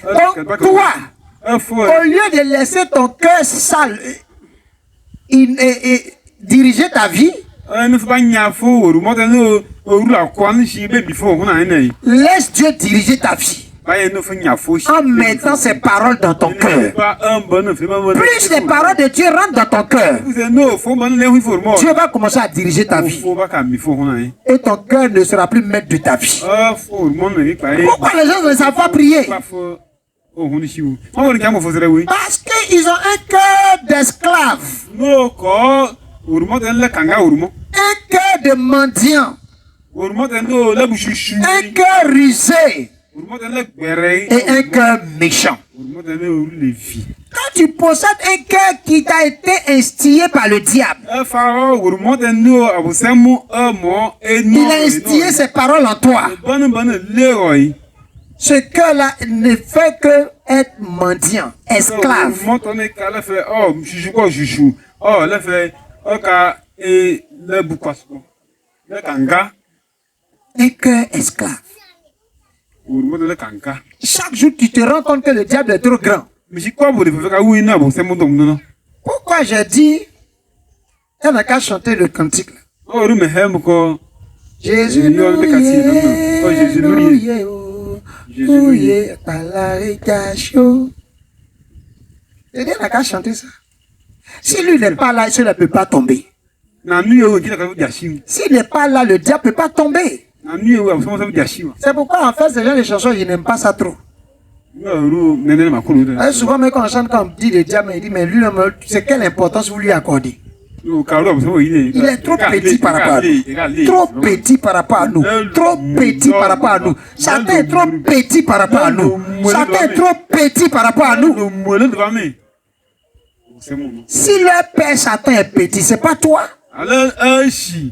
Donc, toi, au lieu de laisser ton cœur sale et diriger ta vie, laisse Dieu diriger ta vie. En mettant ces paroles dans ton cœur. Plus les paroles de Dieu rentrent dans ton cœur, Dieu va commencer à diriger ta vie. Et ton cœur ne sera plus maître de ta vie. Pourquoi les gens ne savent pas prier? Parce qu'ils ont un cœur d'esclave. Un cœur de mendiant. Un cœur rusé. Et un cœur méchant. Quand tu possèdes un cœur qui t'a été instillé par le diable, il a instillé ses paroles en toi. Ce cœur-là ne fait que être mendiant, esclave. Un cœur esclave. Chaque jour, tu te rends compte que le diable est trop grand. Pourquoi j'ai dit, il n'a qu'à chanter le cantique. Jésus nous il n'a qu'à chanter ça. Si lui n'est pas là, il ne peut pas tomber. S'il n'est pas là, le diable ne peut pas tomber. C'est pourquoi en fait ces gens de chansons, je n'aime pas ça trop. Souvent même quand on chante, quand on dit le diable, il dit mais lui, c'est quelle importance vous lui accordez? Il est trop petit par rapport à nous. Trop petit par rapport à nous. Trop petit par rapport à nous. Satan est trop petit par rapport à nous. Satan est trop petit par rapport à nous. Si leur père Satan est petit, c'est pas toi.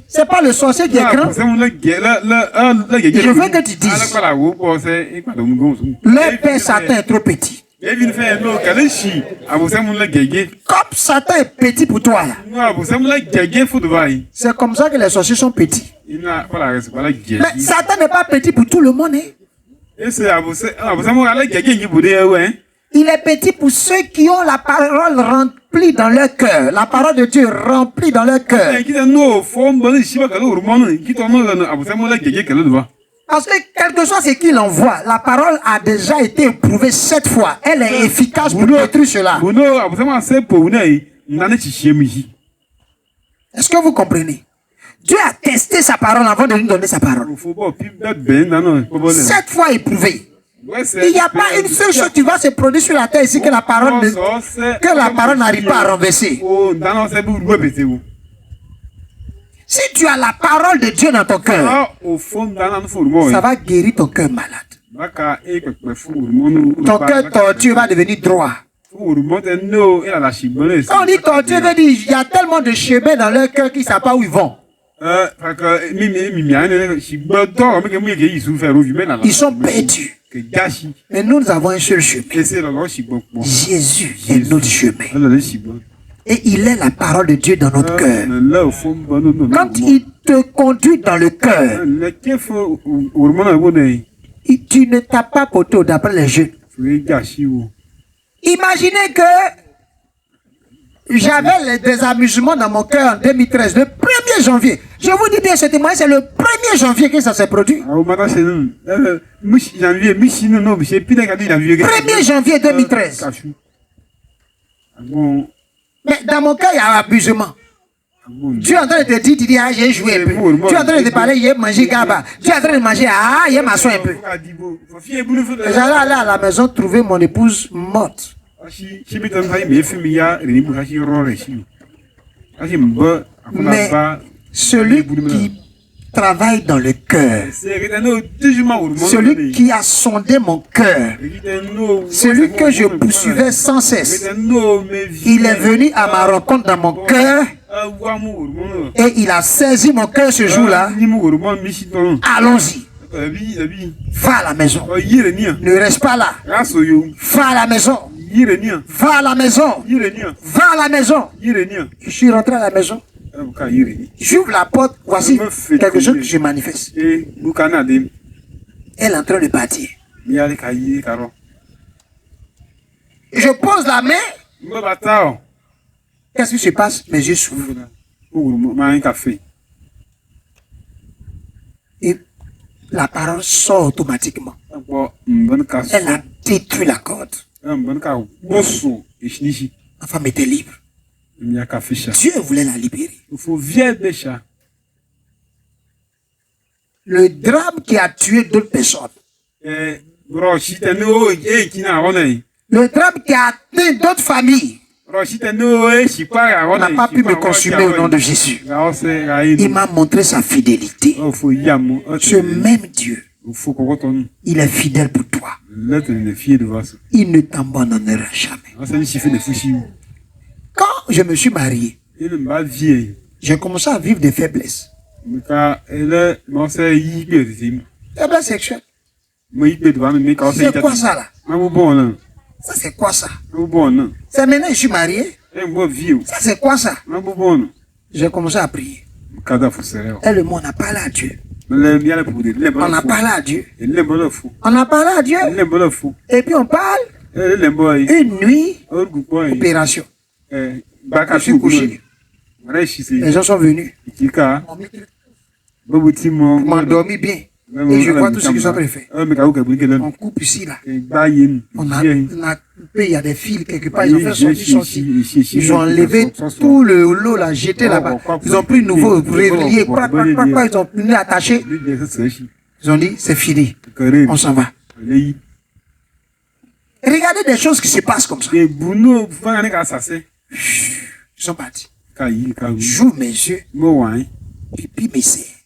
C'est pas le sorcier qui est grand. Je veux que tu dises. Leur père Satan est trop petit. Comme Satan est petit pour toi, c'est comme ça que les sorciers sont petits. Mais Satan n'est pas petit pour tout le monde. Il est petit pour ceux qui ont la parole remplie dans leur cœur. La parole de Dieu remplie dans leur cœur. Parce que quel que soit ce qu'il envoie, la parole a déjà été éprouvée 7 fois. Elle est efficace pour détruire cela. Est-ce que vous comprenez? Dieu a testé sa parole avant de nous donner sa parole. 7 fois éprouvé. Il n'y a pas une seule chose qui va se produire sur la terre ici que la parole n'arrive pas à renverser. Si tu as la parole de Dieu dans ton cœur, ça va guérir ton cœur malade. Ton cœur tortueux va devenir droit. Quand on dit tortueux, veut dire il y a tellement de chemins dans leur cœur qu'ils ne savent pas où ils vont. Ils sont perdus. Mais nous avons un seul chemin. Jésus est notre chemin. Et il est la parole de Dieu dans notre cœur. Quand il te conduit dans le cœur, tu ne tapes pas poteau d'après les jeux. Imaginez que j'avais des amusements dans mon cœur en 2013, le 1er janvier. Je vous dis bien, ce témoignage, c'est le 1er janvier que ça s'est produit. 1er janvier 2013. Mais dans mon cœur, il y a abusement. Tu es en train de te dire, tu dis, ah, j'ai joué un peu. Tu es en train de te parler, j'ai mangé gaba. Tu es en train de manger, ah, j'ai massé un peu. J'allais aller à la maison trouver mon épouse morte. Mais celui qui travaille dans le cœur, celui qui a sondé mon cœur, celui que je poursuivais sans cesse, il est venu à ma rencontre dans mon cœur et il a saisi mon cœur ce jour-là. Allons-y. Va à la maison. Ne reste pas là. Va à la maison. Va à la maison. Va à la maison. Je suis rentré à la maison. J'ouvre la porte. Voici quelque chose que je manifeste. Elle est en train de partir. Je pose la main. Qu'est-ce qui se passe? Mes yeux s'ouvrent. Et la parole sort automatiquement. Elle a détruit la corde. La femme était libre. Dieu voulait la libérer. Le drame qui a tué d'autres personnes. Le drame qui a atteint d'autres familles. N'a pas pu me consumer au nom de Jésus. Il m'a montré sa fidélité. Ce même Dieu, il est fidèle pour toi. Il ne t'abandonnera jamais. Quand je me suis marié, j'ai commencé à vivre des faiblesses. Faiblesse sexuelle. C'est quoi ça là? Ça c'est quoi ça? C'est maintenant que je suis marié. Ça c'est quoi ça? J'ai commencé à prier. Et le monde a parlé à Dieu. On a parlé à Dieu. On a parlé à Dieu. Et puis on parle. Une nuit, opération. Je suis couché. Les gens sont venus. M'ont dormi bien. Et je vois tout ce qu'ils ont fait. On coupe ici, là. On a coupé, il y a des fils quelque part. Ils ont fait sortir. Ils ont enlevé tout le lot, là, jeté là-bas. Ils ont pris de nouveau réveillé. Ils ont pris attaché. Ils ont dit, c'est fini. On s'en va. Regardez des choses qui se passent comme ça. Ils sont partis. J'ouvre mes yeux. Puis mes serres.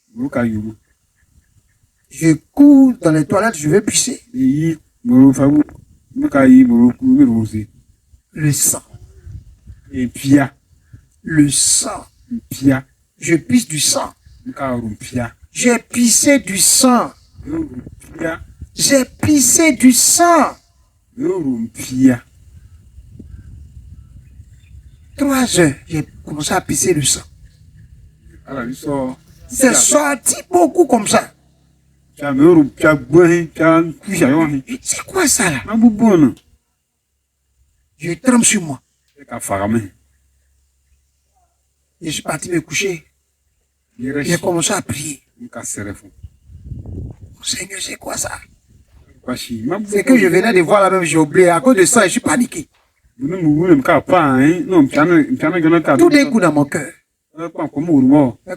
Je cours dans les toilettes, je vais pisser. Le sang. Le sang. Je pisse du sang. J'ai pissé du sang. J'ai pissé du sang. 3 heures, j'ai commencé à pisser le sang. C'est sorti beaucoup comme ça. C'est quoi ça là? Je trempe sur moi. Je suis parti me coucher. J'ai commencé à prier. Seigneur, c'est quoi ça? C'est que je venais de voir la même, j'ai oublié. À cause de ça, je suis paniqué. Tout d'un coup dans mon cœur. Mais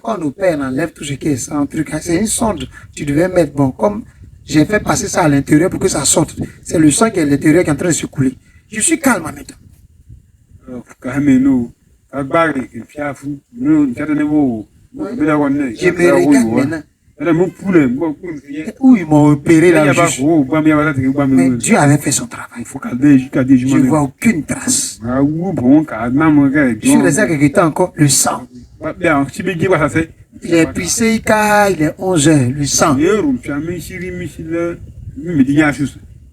quand nos pères enlèvent tout ce qui est sans truc, c'est une sonde. Tu devais mettre bon. Comme J'ai fait passer ça à l'intérieur pour que ça sorte. C'est le sang qui est à l'intérieur qui est en train de se couler. Je suis calme maintenant. Je me regarde maintenant. Où ils m'ont opéré là juste. Mais Dieu avait fait son travail. Je ne vois aucune trace. Sur les ailes qui étaient encore, le sang. Il est pissé, il est 11h, le sang.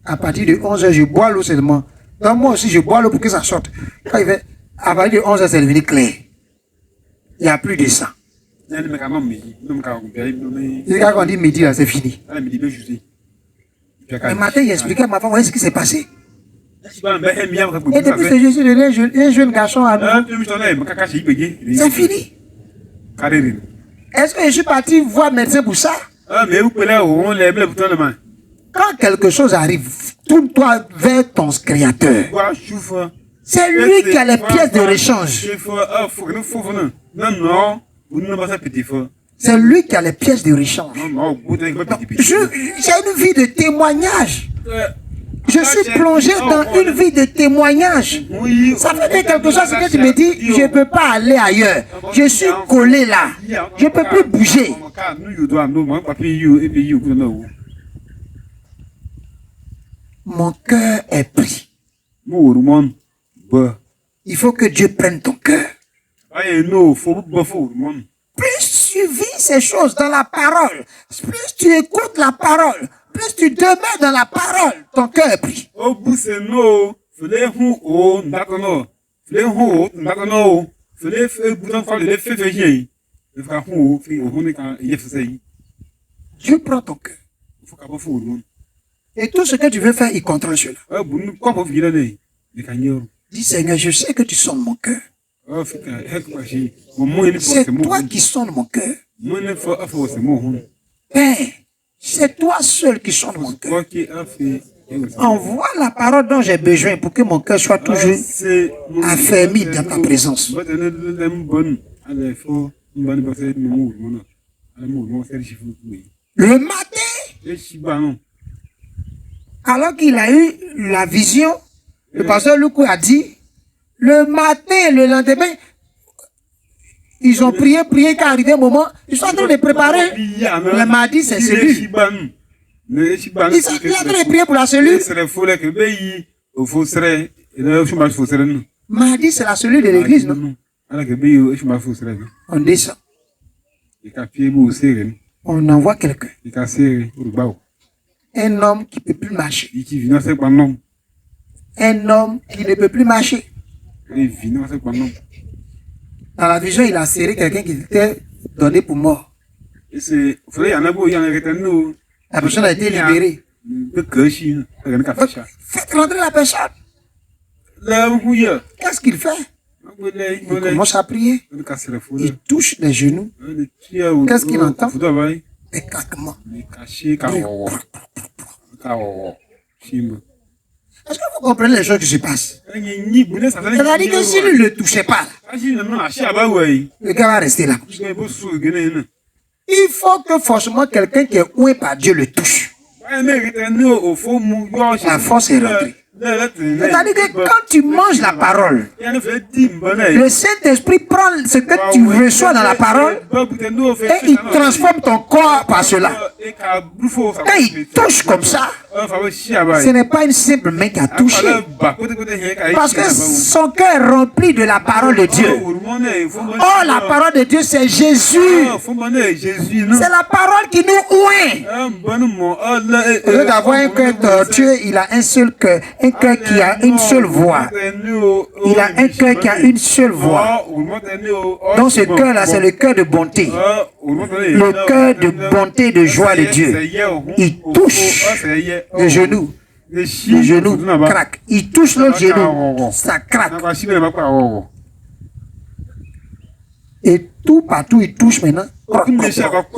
À partir de 11h, je bois l'eau seulement. Donc moi aussi, je bois l'eau pour que ça sorte. Quand il fait, à partir de 11h, c'est devenu clair. Il n'y a plus de sang. Et quand on dit midi, là, c'est fini. Le matin, il expliquait à ma femme, ce qui s'est passé. Et depuis que je suis un jeune garçon à nouveau, c'est fini. Est-ce que je suis parti voir médecin pour ça? Quand quelque chose arrive, tourne-toi vers ton créateur. C'est lui qui a les pièces de rechange. C'est lui qui a les pièces de rechange. J'ai une vie de témoignage. Je suis plongé dans une vie de témoignage. Ça fait quelque chose que tu me dis, je ne peux pas aller ailleurs. Je suis collé là. Je ne peux plus bouger. Mon cœur est pris. Il faut que Dieu prenne ton cœur. Plus tu vis ces choses dans la parole, plus tu écoutes la parole, plus tu demeures dans la parole, ton cœur est pris. Dieu prend ton cœur. Et tout ce que tu veux faire, il contrôle cela. Dis Seigneur, je sais que tu sonnes mon cœur. C'est toi qui sonnes mon cœur. Père, c'est toi seul qui sonne mon cœur. Envoie la parole dont j'ai besoin pour que mon cœur soit toujours affermi dans ta présence. Le matin, alors qu'il a eu la vision, le pasteur Loukou a dit, le matin, le lendemain, ils ont prié, quand arrivé un moment, ils sont en train de préparer. Le mardi, c'est cellule. Ils sont en train de prier pour la cellule. Mardi, c'est la cellule de l'église, non? On descend. On envoie quelqu'un. Un homme qui ne peut plus marcher. Un homme qui ne peut plus marcher. Dans la vision, il a serré quelqu'un qui était donné pour mort. La personne a été libérée. Faites rentrer la personne. Qu'est-ce qu'il fait? Il commence à prier. Il touche les genoux. Qu'est-ce qu'il entend? Des craquements. Est-ce que vous comprenez les choses qui se passent? C'est-à-dire que s'il ne le touchait pas, le gars va rester là. Il faut que forcément quelqu'un qui est oué par Dieu le touche. La force est rentrée. C'est-à-dire que quand tu manges la parole, le Saint-Esprit prend ce que tu reçois dans la parole et il transforme ton corps par cela. Quand il touche comme ça, ce n'est pas une simple main qui a touché. Parce que son cœur est rempli de la parole de Dieu. Oh, la parole de Dieu, c'est Jésus. C'est la parole qui nous oint. Au lieu d'avoir un cœur tortueux, il a un seul cœur. Un cœur qui a une seule voix. Il a un cœur qui a une seule voix. Donc ce cœur-là, c'est le cœur de bonté. Le cœur de bonté, de joie de Dieu. Il touche le genou. Le genou craque. Il touche l'autre genou. Ça craque. Et tout partout, il touche maintenant.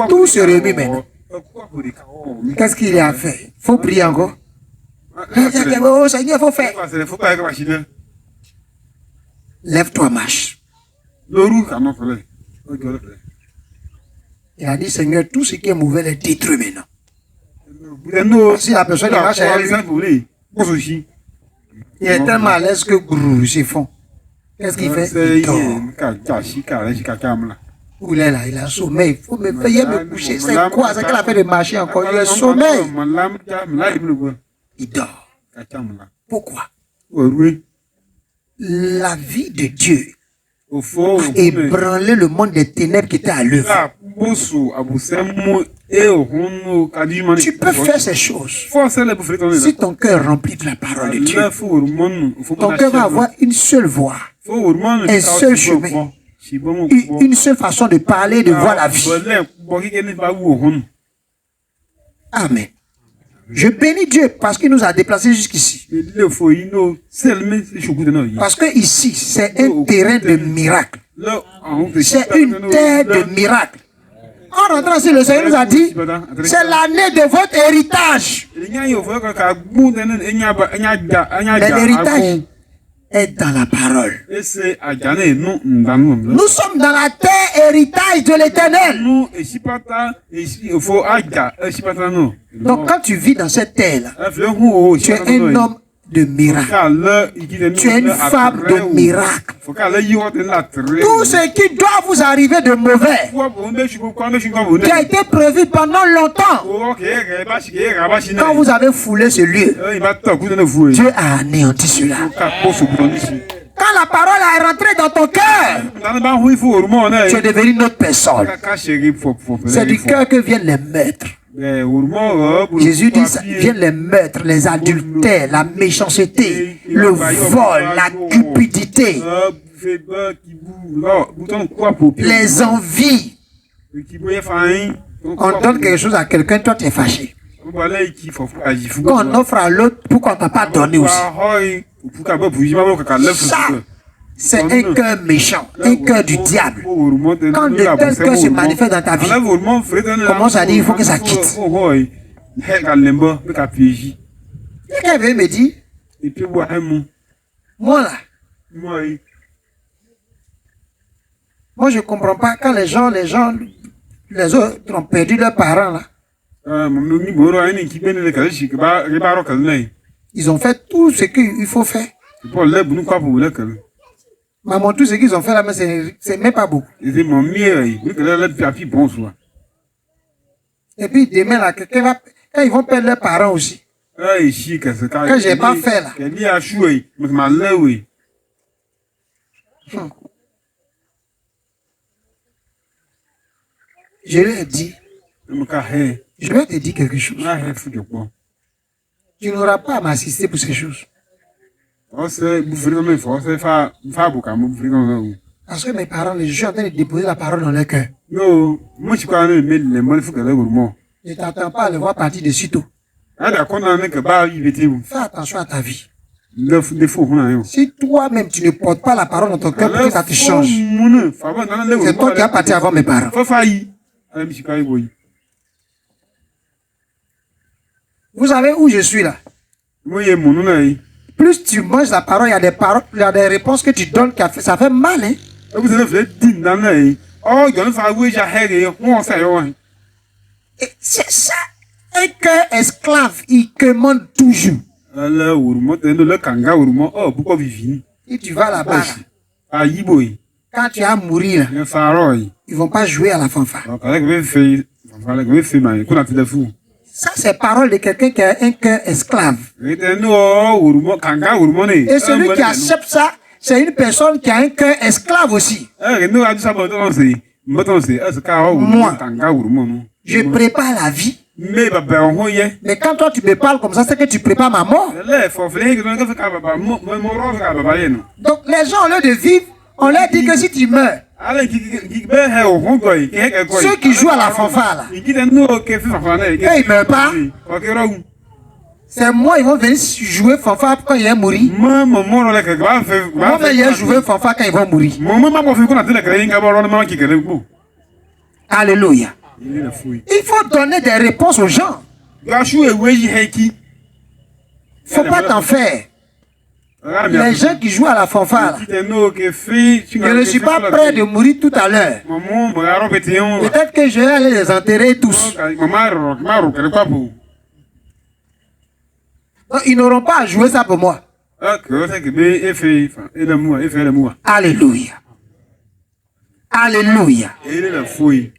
Tout se remet maintenant. Qu'est-ce qu'il a fait? Il faut prier encore. Oh Seigneur, il faut faire. Lève-toi, marche. Il a dit, Seigneur, tout ce qui est mauvais est détruit maintenant. Si la personne marche à lui, il est tellement à l'aise que brrr, ils font. Qu'est-ce qu'il fait? Il dort. Où il est là, il a sommeil. Il faut me payer me coucher. C'est quoi? C'est qu'elle a fait de marcher encore. Il a sommeil. Il dort. Pourquoi? La vie de Dieu a ébranlé le monde des ténèbres qui était à l'œuvre. Tu peux faire ces choses si ton cœur est rempli de la parole de Dieu. Ton cœur va avoir une seule voix, un seul chemin, une seule façon de parler, de voir la vie. Amen. Je bénis Dieu parce qu'il nous a déplacés jusqu'ici. Parce que ici, c'est un terrain de miracle. C'est une terre de miracle. En rentrant ici, le Seigneur nous a dit, c'est l'année de votre héritage. Mais l'héritage est dans la parole. Nous sommes dans la terre héritage de l'Éternel. Donc quand tu vis dans cette terre-là, tu es un homme de miracle. Tu es une femme de miracle. Tout ce qui doit vous arriver de mauvais, qui a été prévu pendant longtemps, quand vous avez foulé ce lieu, Dieu a anéanti cela. Quand la parole est rentrée dans ton cœur, tu es devenu une autre personne. C'est du cœur que viennent les maîtres. Jésus dit, ça viennent les meurtres, les adultères, la méchanceté, le vol, la cupidité, les envies. On donne quelque chose à quelqu'un, toi tu es fâché. Quand on offre à l'autre, pourquoi on ne t'a pas donné aussi? Ça, c'est un cœur méchant, un cœur du diable. Quand de tels cœurs se manifestent dans ta vie, commence à dire il faut que ça quitte. Quelqu'un veut me dire, moi là, moi je ne comprends pas quand les autres ont perdu leurs parents là. Ils ont fait tout ce qu'il faut faire. Maman, tout ce qu'ils ont fait là, mais c'est même pas beaucoup. Et puis demain là, quelqu'un va, quand ils vont perdre leurs parents aussi. Quand j'ai pas fait là. Je lui ai dit, je vais te dire quelque chose. Tu n'auras pas à m'assister pour ces choses. Parce que mes parents, je suis en train de déposer la parole dans leur cœur. Je ne t'attends pas à le voir partir de sitôt. Fais attention à ta vie. Si toi-même tu ne portes pas la parole dans ton cœur pour que ça te change, c'est toi qui as parti avant mes parents. Vous savez où je suis là? Plus tu manges la parole, il y a des paroles, il y a des réponses que tu donnes, ça fait mal, hein? Et c'est ça. Un cœur esclave, il commande toujours. Et tu vas là-bas, quand tu vas mourir, ils ne vont pas jouer à la fanfare. Ça, c'est parole de quelqu'un qui a un cœur esclave. Et celui qui accepte ça, c'est une personne qui a un cœur esclave aussi. Moi, je prépare la vie. Mais quand toi tu me parles comme ça, c'est que tu prépares ma mort. Donc les gens, au lieu de vivre, on leur dit que si tu meurs, ceux qui jouent à la fanfare là, ils ne meurent pas. C'est moi, ils vont venir jouer fanfare quand ils vont mourir. Moi, ils vont jouer fanfare quand ils vont mourir. Alléluia. Il faut donner des réponses aux gens. Il ne faut pas t'en faire. Les gens qui jouent à la fanfare, je ne suis pas prêt de mourir tout à l'heure. Peut-être que je vais aller les enterrer tous. Donc, ils n'auront pas à jouer ça pour moi. Alléluia. Alléluia.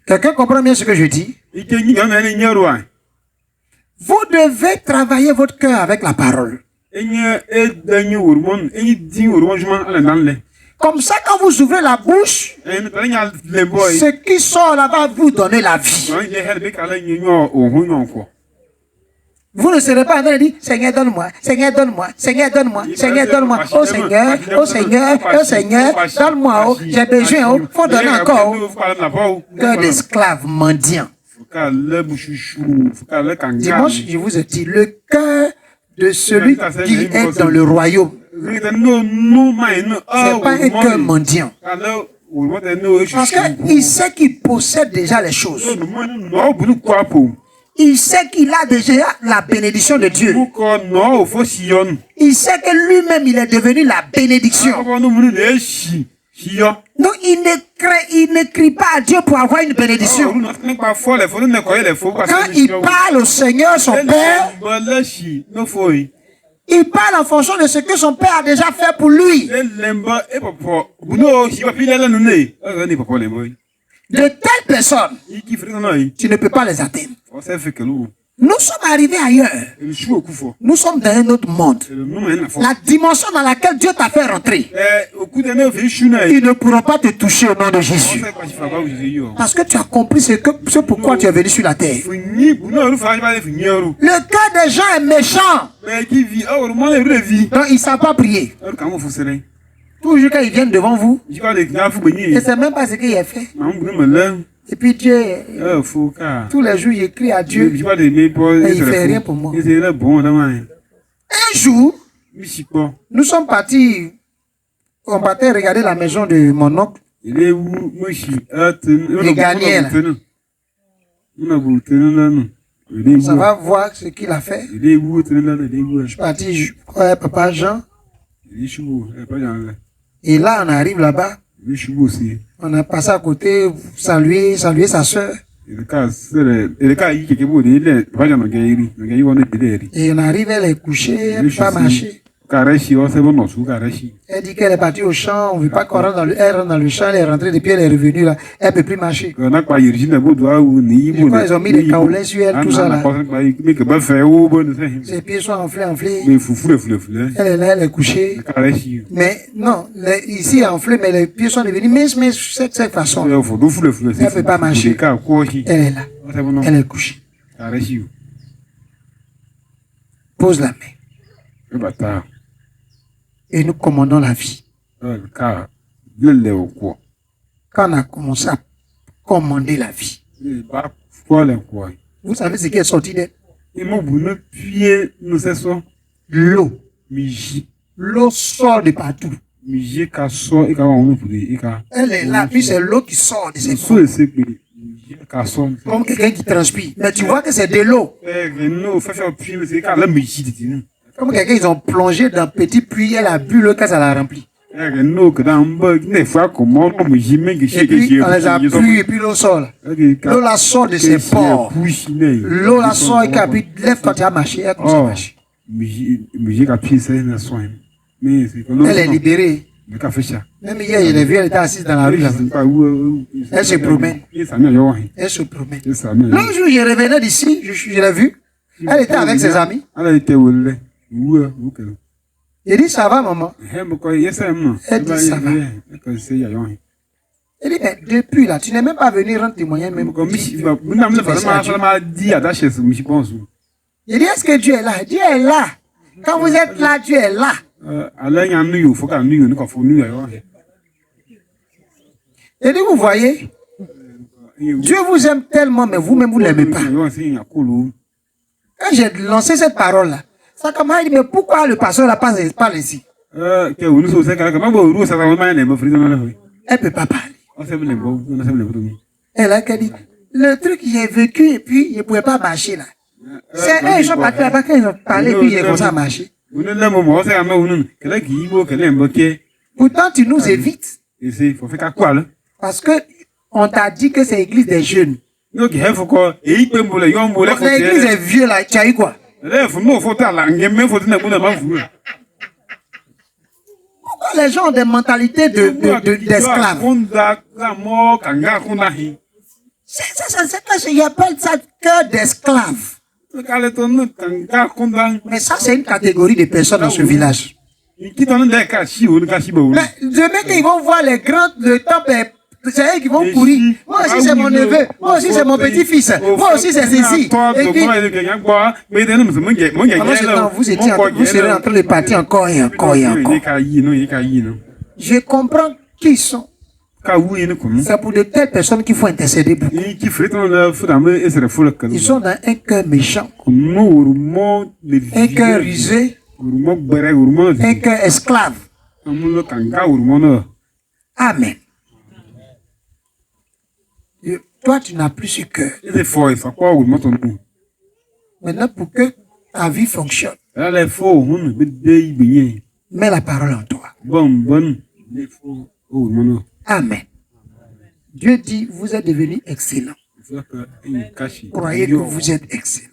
Quelqu'un comprend bien ce que je dis? Vous devez travailler votre cœur avec la parole. Comme ça, quand vous ouvrez la bouche, ce qui sort là va vous donner la vie. Vous ne serez pas en train de dire, Seigneur, donne-moi, Seigneur, donne-moi, Seigneur, donne-moi, Seigneur, donne-moi, oh Seigneur, oh Seigneur, oh Seigneur, donne-moi, oh, j'ai besoin, oh, faut donner encore. Cœur d'esclave mendiant. Dimanche, je vous ai dit, le cœur de celui qui est dans le royaume. Ce n'est pas un cœur mendiant. Parce qu'il sait qu'il possède déjà les choses. Il sait qu'il a déjà la bénédiction de Dieu. Il sait que lui-même, il est devenu la bénédiction. Donc, il ne crie pas à Dieu pour avoir une bénédiction. Quand il parle au Seigneur, son Père, il parle en fonction de ce que son Père a déjà fait pour lui. De telles personnes, tu ne peux pas les atteindre. Nous sommes arrivés ailleurs. Nous sommes dans un autre monde. La dimension dans laquelle Dieu t'a fait rentrer. Ils ne pourront pas te toucher au nom de Jésus. Parce que tu as compris ce pourquoi tu es venu sur la terre. Le cœur des gens est méchant. Donc ils ne savent pas prier. Toujours quand ils viennent devant vous, ils ne savent même pas ce qu'il a fait. Et puis Dieu, tous les jours, il écrit à Dieu, et il ne fait rien pour moi. Un jour, nous sommes partis, on partait regarder la maison de mon oncle. Les gagnait là. Ça va voir ce qu'il a fait. Je suis parti, je crois, papa Jean. Et là, on arrive là-bas. On a passé à côté, saluer sa soeur. Et on arrive, elle est couchée, elle ne peut pas marcher. Elle dit qu'elle est partie au champ, on ne veut pas qu'on rentre dans le champ, elle est rentrée depuis, elle est revenue là, elle ne peut plus marcher. Je crois qu'ils ont mis des kaolins sur elle, tout ça là. Ses pieds sont enflés. Elle est là, elle est couchée. Mais non, ici enflé, mais les pieds sont devenus minces de cette façon. Elle ne peut pas marcher. Elle est là, elle est couchée. Pose la main. Et nous commandons la vie. Quand on a commencé à commander la vie, vous savez ce qui est sorti d'elle? L'eau. L'eau sort de partout. Elle est là, puis c'est l'eau qui sort de ses poumons. Comme quelqu'un qui transpire. Mais tu vois que c'est de l'eau. Comme quelqu'un, ils ont plongé dans un petit puits, elle a bu l'eau quand ça l'a rempli. Et puis, on les a pris et puis l'eau sort. L'eau la sort de ses pores. L'eau la sort et puis lève quand tu as marché, elle commence à marcher. Elle est libérée. Même hier, je l'ai vu, elle était assise dans la rue là-bas. Elle se promène. Elle se promène. L'autre jour, je revenais d'ici, je l'ai vue. Elle était avec ses amis. Il dit, ça va, maman? Elle dit, ça va. Elle dit, mais depuis là, tu n'es même pas venu rendre témoignage même. Il dit, est-ce que Dieu est là? Dieu est là. Quand vous êtes là, Dieu est là. Il dit, vous voyez, Dieu vous aime tellement, mais vous-même, vous ne l'aimez pas. Quand j'ai lancé cette parole-là, ça commence à dire, mais pourquoi le pasteur là parle ici? Elle ne peut pas parler. Elle a dit, le truc que j'ai vécu et puis je ne pouvais pas marcher là. C'est eux, ils sont partis là-bas quand ils ont parlé et puis j'ai commencé à marcher. Pourtant, tu nous évites. Parce que on t'a dit que c'est l'église des jeunes. Donc l'église est vieux là, tu as eu quoi? Pourquoi les gens ont des mentalités d'esclaves? Il appelle ça cœur d'esclave. Mais ça, c'est une catégorie de personnes dans ce village. Mais demain, qu'ils vont voir les grands, le temple, c'est eux qui vont courir. Moi aussi, c'est mon neveu. Moi aussi, c'est mon petit-fils. Moi aussi, c'est ceci. Et puis, vous serez en train de partir encore et encore et encore. Je comprends qui ils sont. C'est pour de telles personnes qu'il faut intercéder beaucoup. Ils sont dans un cœur méchant, un cœur rusé, un cœur esclave. Amen. Toi, tu n'as plus ce cœur. Maintenant, pour que ta vie fonctionne, mets la parole en toi. Amen. Dieu dit, vous êtes devenus excellents. Croyez que vous êtes excellents.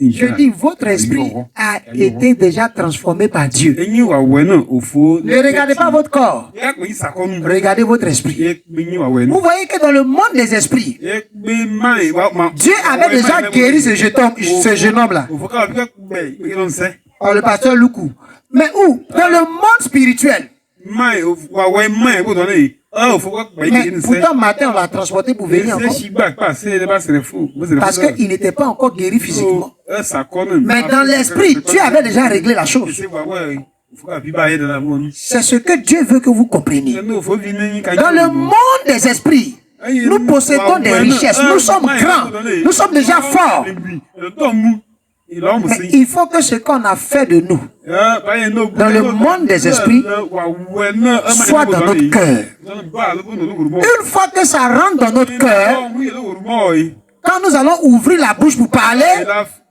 Je dis, votre esprit a été déjà transformé par Dieu. Ne regardez pas votre corps. Regardez votre esprit. Vous voyez que dans le monde des esprits, Dieu avait déjà guéri ce jeune homme-là. Le pasteur Loukou. Mais où? Dans le monde spirituel. Mais pourtant, matin, on l'a transporté pour venir encore. Parce qu'il n'était pas encore guéri physiquement. Mais dans l'esprit, Dieu avait déjà réglé la chose. C'est ce que Dieu veut que vous compreniez. Dans le monde des esprits, nous possédons des richesses. Nous sommes grands. Nous sommes déjà forts. Mais il faut que ce qu'on a fait de nous, dans le monde des esprits, soit dans notre cœur. Une fois que ça rentre dans notre cœur, quand nous allons ouvrir la bouche pour parler,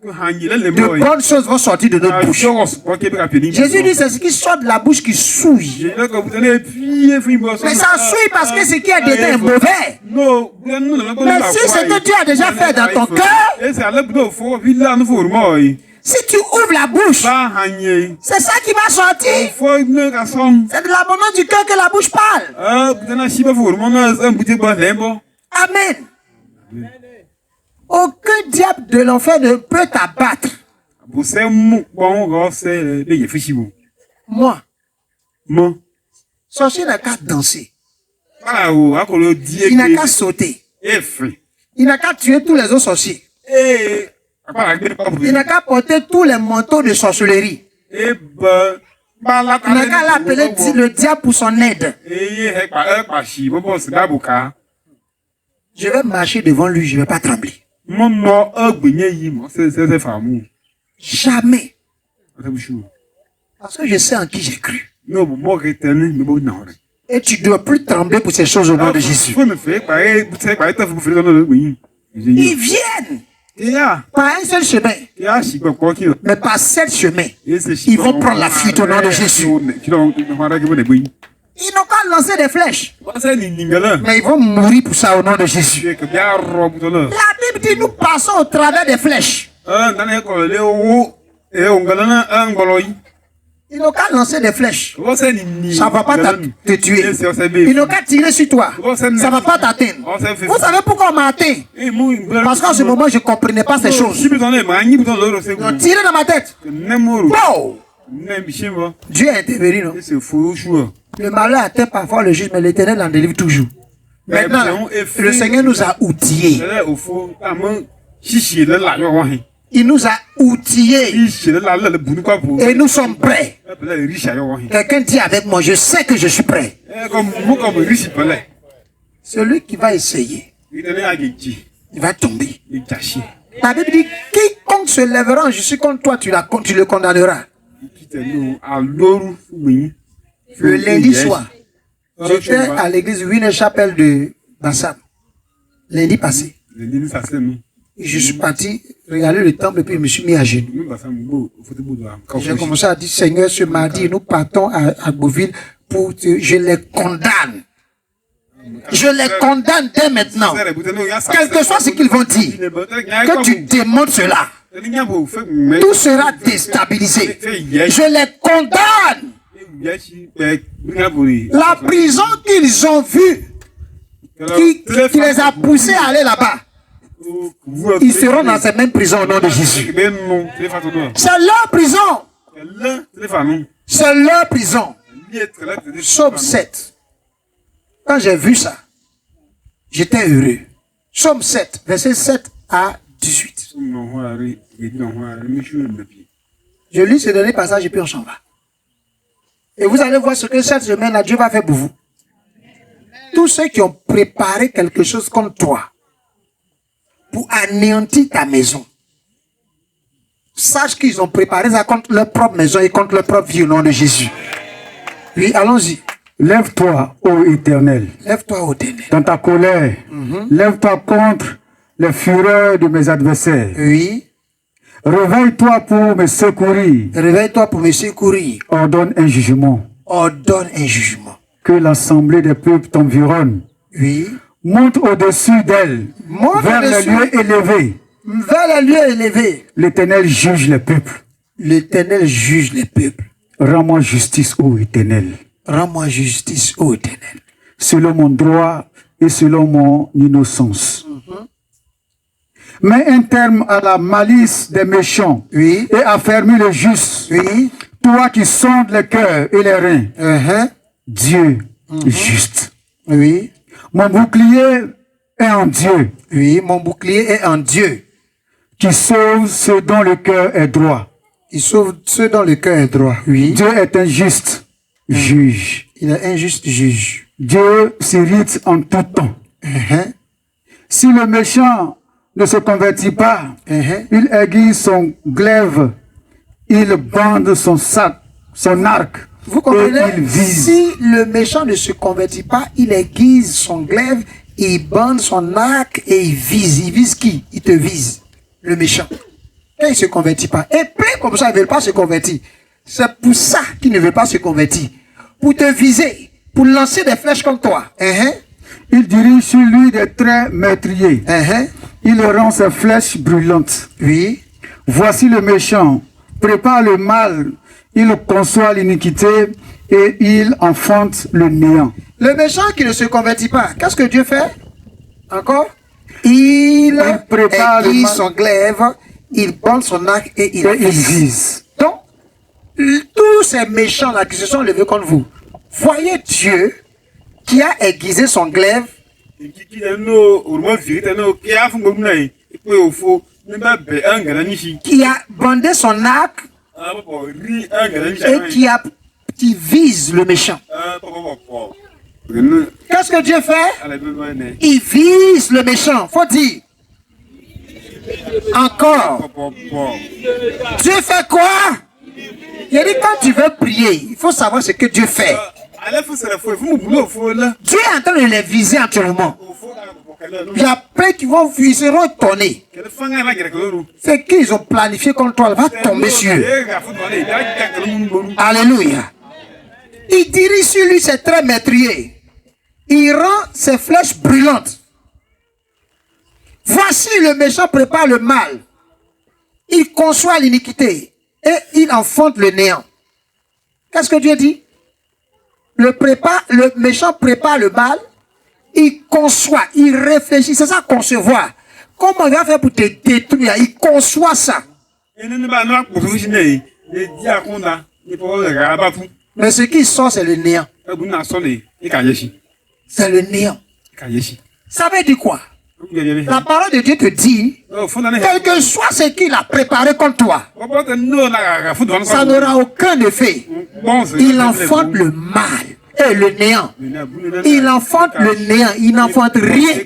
de bonnes choses vont sortir de notre bouche. Jésus dit, c'est ce qui sort de la bouche qui souille. Mais ça souille parce que ce qui est dedans est mauvais. Mais si ce que Dieu a déjà fait dans ton cœur, si tu ouvres la bouche, c'est ça qui va sortir. C'est de l'abondance du cœur que la bouche parle. Amen. Aucun diable de l'enfer ne peut t'abattre. Moi. Sorcier n'a qu'à danser. Il n'a qu'à sauter. Il n'a qu'à tuer tous les autres sorciers. Il n'a qu'à porter tous les manteaux de sorcellerie. Il n'a qu'à l'appeler le diable pour son aide. Je vais marcher devant lui, je ne vais pas trembler. Jamais. Parce que je sais en qui j'ai cru. Et tu ne dois plus trembler pour ces choses au nom de Jésus. Ils viennent par un seul chemin. Mais par 7 chemins, ils vont prendre la fuite au nom de Jésus. Ils n'ont qu'à lancer des flèches. Mais ils vont mourir pour ça au nom de Jésus. La Bible dit nous passons au travers des flèches. Ils n'ont qu'à lancer des flèches. Ça ne va pas te tuer. Ils n'ont qu'à tirer sur toi. Ça ne va pas t'atteindre. Vous savez pourquoi on m'a atteint? Parce qu'en ce moment, je ne comprenais pas ces choses. Ils ont tiré dans ma tête. Wow! Dieu est intervenu, non? Le malheur atteint parfois le juge, mais l'Éternel en délivre toujours. Maintenant, le Seigneur nous a outillés. Il nous a outillés. Et nous sommes prêts. Quelqu'un dit avec moi, je sais que je suis prêt. Celui qui va essayer, il va tomber. La Bible dit, quiconque se lèvera en justice contre toi, tu le condamneras. Le lundi soir, j'étais à l'église Winner Chapelle de Bassam. Lundi passé. Et je suis parti regarder le temple et puis je me suis mis à genoux. J'ai commencé à dire, Seigneur, ce mardi, nous partons à Beauville pour je les condamne. Je les condamne dès maintenant. Quel que soit ce qu'ils vont dire, que tu démontres cela. Tout sera déstabilisé. Je les condamne. La prison qu'ils ont vue, qui les a poussés à aller là-bas, ils seront dans cette même prison au nom de Jésus. C'est leur prison. C'est leur prison. Psaume 7. Quand j'ai vu ça, j'étais heureux. Psaume 7, verset 7 à 18. Je lis ce dernier passage et puis on s'en va. Et vous allez voir ce que cette semaine-là, Dieu va faire pour vous. Tous ceux qui ont préparé quelque chose contre toi, pour anéantir ta maison, sache qu'ils ont préparé ça contre leur propre maison et contre leur propre vie au nom de Jésus. Oui, allons-y. Lève-toi, ô Éternel. Lève-toi, ô Éternel. Dans ta colère, lève-toi contre les fureurs de mes adversaires. Oui. Réveille-toi pour me secourir. Réveille-toi pour me secourir. Ordonne un jugement. Ordonne un jugement. Que l'assemblée des peuples t'environne. Oui. Monte au-dessus d'elle. Vers les lieux élevés. Vers les lieux élevés. L'Éternel juge les peuples. L'Éternel juge les peuples. Rends-moi justice, ô Éternel. Rends-moi justice, ô Éternel. Selon mon droit et selon mon innocence. Mets un terme à la malice des méchants. Oui. Et affermis le juste. Oui. Toi qui sondes le cœur et les reins. Dieu juste. Oui. Mon bouclier est en Dieu. Oui, mon bouclier est en Dieu. Qui sauve ceux dont le cœur est droit. Il sauve ceux dont le cœur est droit. Oui. Dieu est un juste juge. Il est un juste juge. Dieu s'irrite en tout temps. Si le méchant ne se convertit pas, il aiguise son glaive, il bande son sac, son arc. Vous comprenez? Si le méchant ne se convertit pas, il aiguise son glaive, il bande son arc et il vise. Il vise qui? Il te vise. Le méchant. Quand il ne se convertit pas. Et plein comme ça, ils ne veulent pas se convertir. C'est pour ça qu'ils ne veulent pas se convertir. Pour te viser. Pour lancer des flèches contre toi. Il dirige sur lui des traits meurtriers. Il rend ses flèches brûlantes. Oui. Voici le méchant. Prépare le mal. Il conçoit l'iniquité et il enfante le néant. Le méchant qui ne se convertit pas, qu'est-ce que Dieu fait? Encore? Il prépare son glaive, il bande son arc et il vise. Donc, tous ces méchants-là qui se sont levés contre vous, voyez Dieu qui a aiguisé son glaive, qui a bandé son arc et qui vise le méchant. Qu'est-ce que Dieu fait? Il vise le méchant. Faut dire. Encore. Dieu fait quoi? Il a dit quand tu veux prier, il faut savoir ce que Dieu fait. Dieu est en train de les viser actuellement. Il y a plein qui ils seront étonnés. Ce qu'ils ont planifié contre toi va tomber sur eux. Alléluia. Il dirige sur lui ses traits meurtriers. Il rend ses flèches brûlantes. Voici le méchant prépare le mal. Il conçoit l'iniquité et il enfante le néant. Qu'est-ce que Dieu dit? Le méchant prépare le mal. Il conçoit, il réfléchit, c'est ça concevoir. Comment il va faire pour te détruire? Il conçoit ça. Mais ce qui sort, c'est le néant. C'est le néant. Ça veut dire quoi? La parole de Dieu te dit, quel que soit ce qu'il a préparé contre toi, ça n'aura aucun effet. Il enfante le mal. Et le néant. Il enfante le néant. Il n'enfante rien.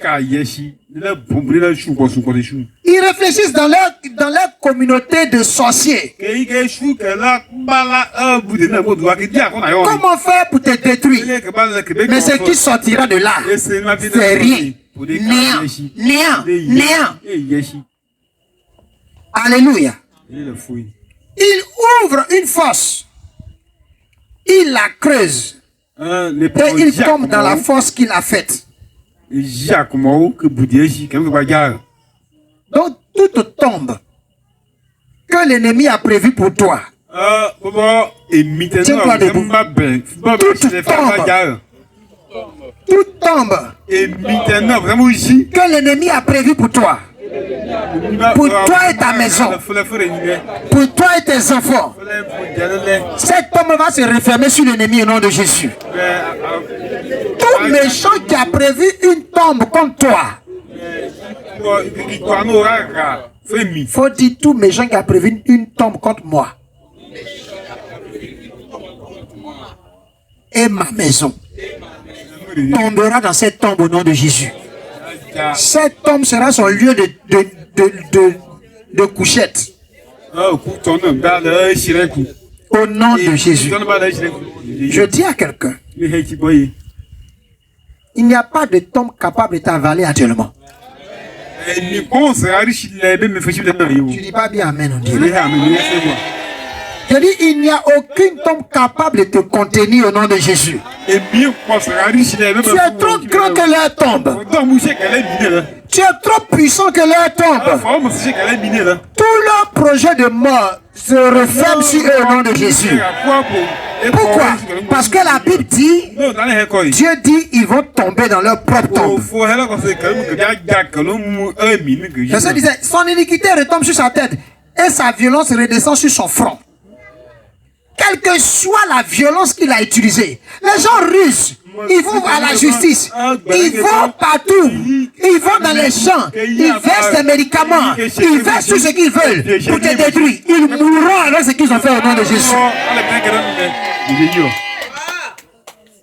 Ils réfléchissent dans leur communauté de sorciers. Comment faire pour te détruire? Mais ce qui sortira de là, c'est rien. Néant. Néant. Néant. Alléluia. Il ouvre une fosse. Il la creuse. Et il tombe dans la fosse qu'il a faite. Donc tout tombe. que l'ennemi a prévu pour toi. Tiens-toi debout. Toute tombe que l'ennemi a prévu pour toi. Pour toi et ta maison. Pour toi et tes enfants. Cette tombe va se refermer sur l'ennemi au nom de Jésus. Tout méchant qui a prévu une tombe contre toi. Faut dire tout méchant qui a prévu une tombe contre moi. Et ma maison tombera dans cette tombe au nom de Jésus. Cette tombe sera son lieu de couchette. Au nom de Jésus. Je dis à quelqu'un, il n'y a pas de tombe capable de t'avaler actuellement. Tu dis pas bien amen, on dirait. Je dis, il n'y a aucune tombe capable de te contenir au nom de Jésus. Tu es trop grand que leur tombe. Tu es trop puissant que leur tombe. Tout leur projet de mort se referme sur eux au nom de Jésus. Pourquoi? Parce que la Bible dit, Dieu dit, ils vont tomber dans leur propre tombe. Je disais, son iniquité retombe sur sa tête et sa violence redescend sur son front. Quelle que soit la violence qu'il a utilisée, les gens rusent, ils vont à la justice, ils vont partout, ils vont dans les champs, ils versent des médicaments, ils versent tout ce qu'ils veulent pour te détruire. Ils mourront avec ce qu'ils ont fait au nom de Jésus.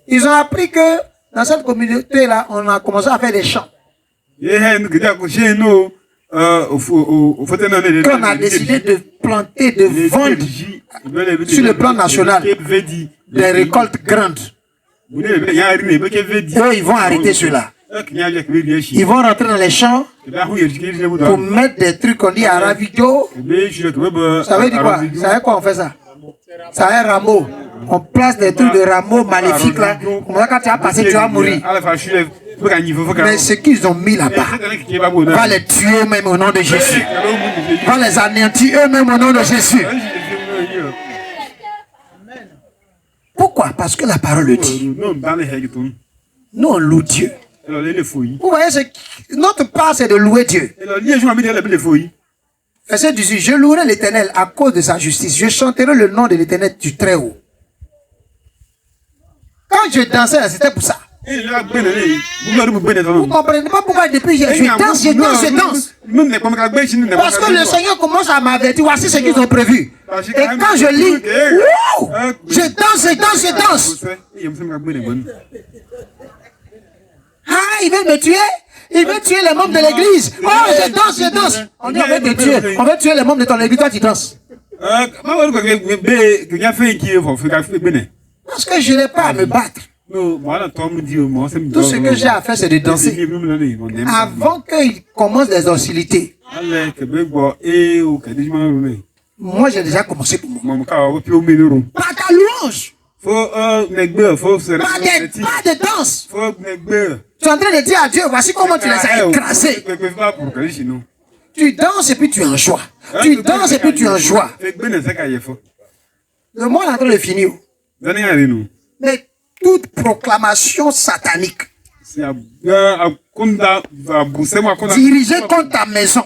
Ils ont appris que dans cette communauté-là, on a commencé à faire des champs. Qu'on a décidé de planter, de vendre sur le plan national des récoltes grandes. Eux, ils vont arrêter cela. Ils vont rentrer dans les champs pour mettre des trucs qu'on dit à ravigo. Ça veut dire quoi? Ça veut quoi on fait ça? Ça veut rameau. On place des trucs de rameaux maléfiques là. Quand tu vas passer, tu vas mourir. Mais ce qu'ils ont mis là-bas va les tuer eux-mêmes au nom de Jésus. Va les anéantir eux-mêmes au nom de Jésus. Pourquoi? Parce que la parole le dit. Nous, on loue Dieu. Vous voyez, notre part, c'est de louer Dieu. Verset 18. Je louerai l'Éternel à cause de sa justice. Je chanterai le nom de l'Éternel du Très-Haut. Quand je dansais, c'était pour ça. Vous comprenez pas pourquoi depuis je danse. Parce que le Seigneur commence à m'avertir. Voici ce qu'ils ont prévu. Et quand je lis, wow, je danse. Ah, il veut me tuer. Il veut tuer les membres de l'église. Oh, je danse. On dit on veut te tuer. On veut tuer les membres de ton église. Toi, tu danses. Parce que je n'ai pas à me battre. Tout ce que j'ai à faire, c'est de danser. Avant qu'il commence les hostilités. Moi, j'ai déjà commencé pour moi. Par ta louange. Pas de danse. Tu es en train de dire à Dieu, voici comment tu les as écrasés. Tu danses et puis tu es en joie. Tu danses et puis tu es en joie. Le mois est en train de finir. Mais toute proclamation satanique dirigée contre ta maison,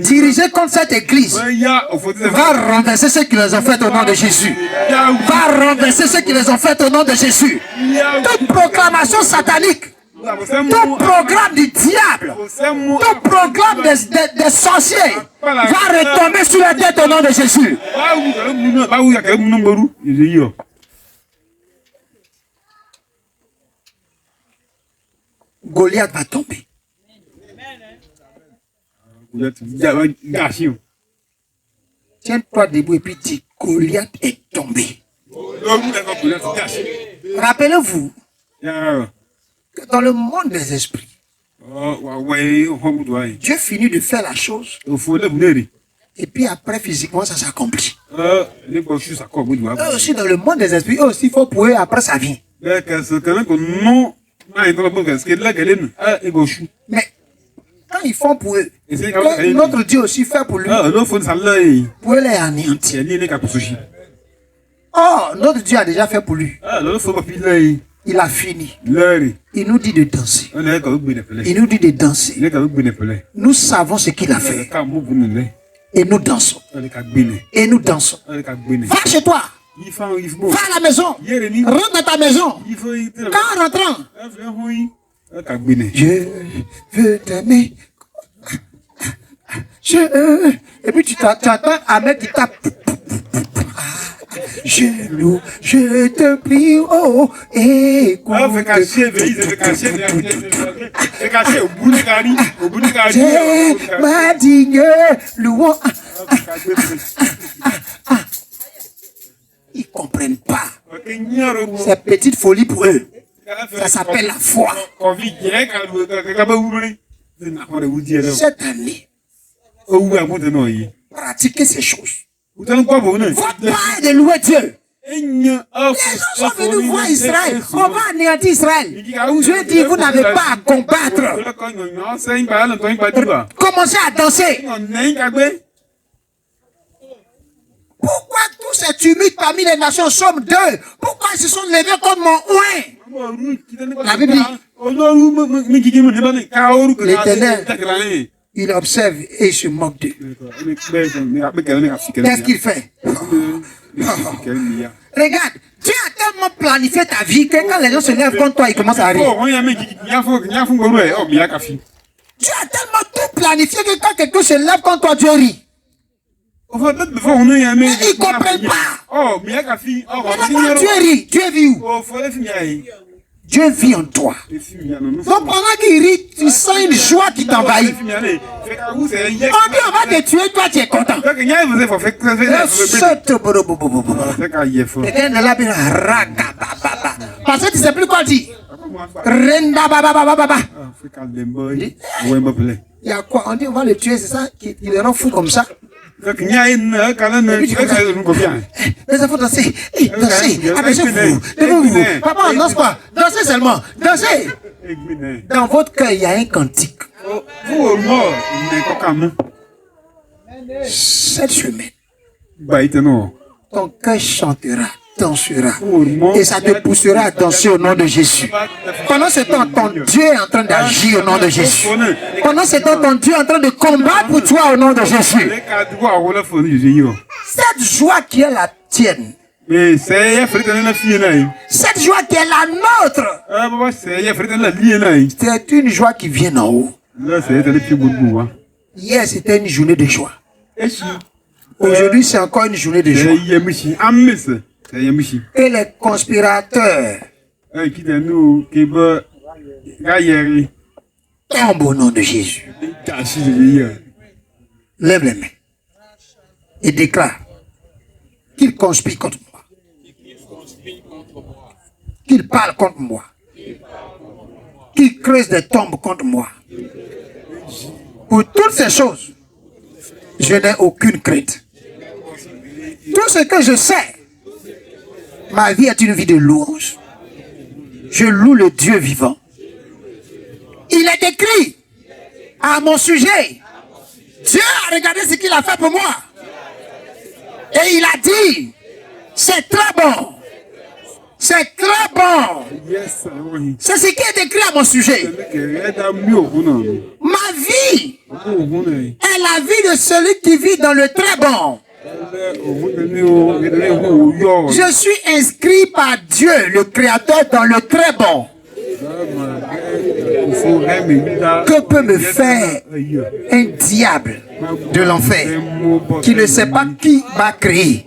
dirigée contre cette église, va renverser ceux qui les ont fait au nom de Jésus. Va renverser ceux qui les ont fait au nom de Jésus. Toute proclamation satanique, tout programme du diable, tout programme des sorciers va retomber sur la tête au nom de Jésus. Goliath va tomber. Tiens-toi debout et puis dis, Goliath est tombé. Rappelez-vous que dans le monde des esprits, Dieu finit de faire la chose et puis après physiquement ça s'accomplit. Aussi dans le monde des esprits, aussi il faut pour eux après ça vient. Mais quand quand ils font pour eux, que notre Dieu aussi fait pour lui, pour les anéantir. Oh, notre Dieu a déjà fait pour lui. Il a fini. Il nous dit de danser. Il nous dit de danser. Nous savons ce qu'il a fait. Et nous dansons. Et nous dansons. Va chez toi. Va à la maison. Rentre dans ta maison. Quand rentrant, je veux t'aimer. Et puis tu attends Ahmed qui tape. Je te prie, oh, écoute. Ma digne louange. Ils ne comprennent pas. C'est petite folie pour eux. Ça s'appelle la foi. Cette année, pratiquez ces choses. Votre part est de louer Dieu. Les gens sont venus voir Israël. On va anéantir Israël. Dieu dit, vous n'avez pas à combattre. Commencez à danser. Pourquoi tous ces tumultes parmi les nations sommes deux? Pourquoi ils se sont levés contre mon oin? La Bible dit, l'Éternel, il observe et il se moque d'eux. Qu'est-ce qu'il fait? Regarde, Dieu a tellement planifié ta vie que quand les gens se lèvent contre toi, ils commencent à rire. Dieu a tellement tout planifié que quand quelqu'un se lève contre toi, Dieu rit. Mais ils ne comprennent pas. Dieu rit. Dieu vit où? Dieu vit en toi. Donc pendant qu'il rit, tu sens une joie qui t'envahit. On dit on va te tuer, toi tu es content. Parce que tu ne sais plus quoi dire. Il y a quoi? On dit on va le tuer, c'est ça? Il les rend fous comme ça. Les enfants danser, abaissez-vous, papa on danse pas, dansez seulement, dansez. Dans votre cœur il y a un cantique. Cette semaine, ton cœur chantera, dansera, et ça te poussera à danser au nom de Jésus. Pendant ce temps, ton Dieu est en train d'agir au nom de Jésus. Pendant ce temps, ton Dieu est en train de combattre pour toi au nom de Jésus. Cette joie qui est la tienne, cette joie qui est la nôtre, c'est une joie qui vient en haut. Hier, c'était une journée de joie. Aujourd'hui, c'est encore une journée de joie. Et les conspirateurs tombent au nom de Jésus. Lève les mains et déclare qu'ils conspirent contre moi, qu'ils parlent contre moi, qu'ils creusent des tombes contre moi. Pour toutes ces choses, je n'ai aucune crainte. Tout ce que je sais, ma vie est une vie de louange. Je loue le Dieu vivant. Il est écrit à mon sujet. Dieu a regardé ce qu'il a fait pour moi. Et il a dit, c'est très bon. C'est très bon. C'est ce qui est écrit à mon sujet. Ma vie est la vie de celui qui vit dans le très bon. Je suis inscrit par Dieu, le Créateur, dans le très bon. Que peut me faire un diable de l'enfer qui ne sait pas qui m'a créé,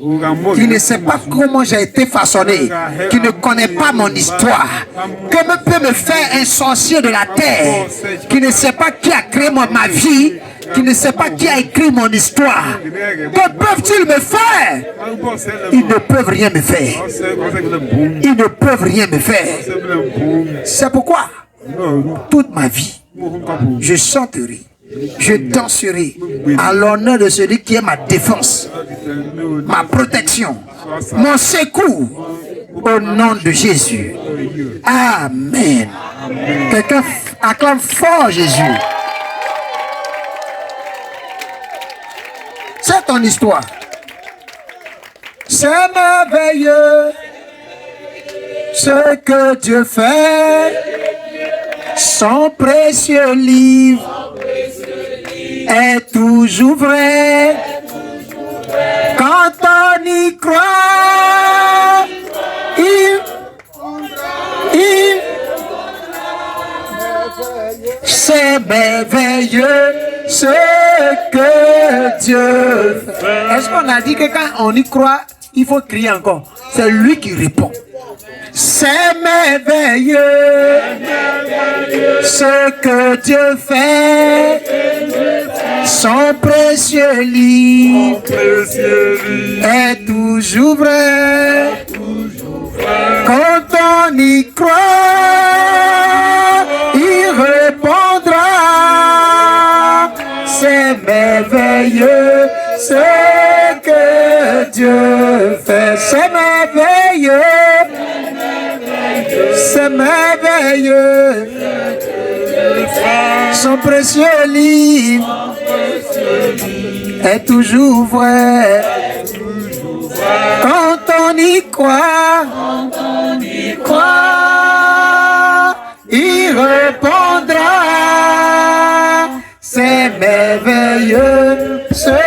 qui ne sait pas comment j'ai été façonné, qui ne connaît pas mon histoire? Que peut me faire un sorcier de la terre qui ne sait pas qui a créé ma vie, qui ne sait pas qui a écrit mon histoire? Que peuvent-ils me faire? Ils ne peuvent rien me faire. Ils ne peuvent rien me faire. C'est pourquoi toute ma vie, je chanterai, je danserai à l'honneur de celui qui est ma défense, ma protection, mon secours, au nom de Jésus. Amen. Quelqu'un acclame fort Jésus. ton histoire. C'est merveilleux ce que Dieu fait. Son précieux livre est toujours vrai. Quand on y croit, c'est merveilleux ce que Dieu fait. Est-ce qu'on a dit que quand on y croit, il faut crier encore? C'est lui qui répond. C'est merveilleux ce que Dieu fait. Son précieux livre est toujours vrai. Quand on y croit, il répondra. C'est merveilleux ce que Dieu fait. C'est merveilleux. C'est merveilleux. Son précieux livre est toujours vrai. Quand on y croit, il répondra. C'est merveilleux ce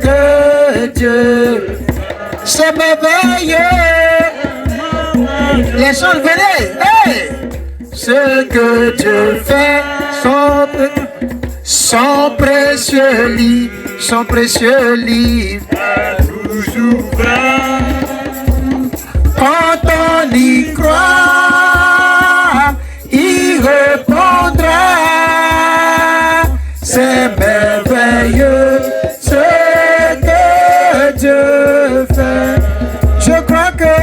que Dieu. C'est merveilleux. Les gens venaient. Hey! Ce que Dieu fait, son précieux livre, son précieux livre. Toujours vrai. Quand on y croit, il répondra. C'est merveilleux ce que Dieu fait. Je crois que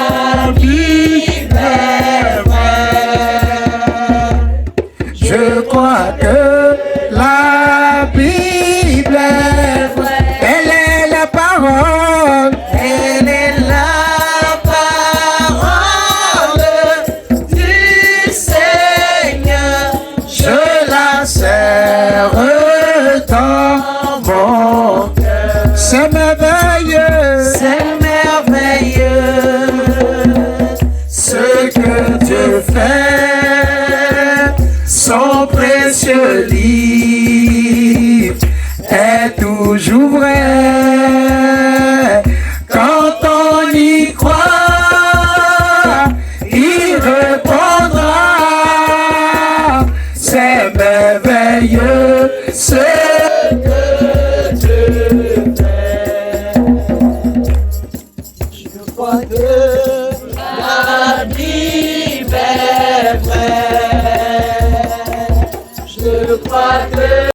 la Bible est vraie. Je crois que la Bible est vraie. Elle est la parole. Elle est la parole du Seigneur. Je la serre dans mon cœur. C'est merveilleux. C'est merveilleux ce que Dieu fait. Son précieux livre est toujours vrai. Quand on y croit, il répondra. C'est merveilleux ce que Dieu fait. Je crois que la Bible est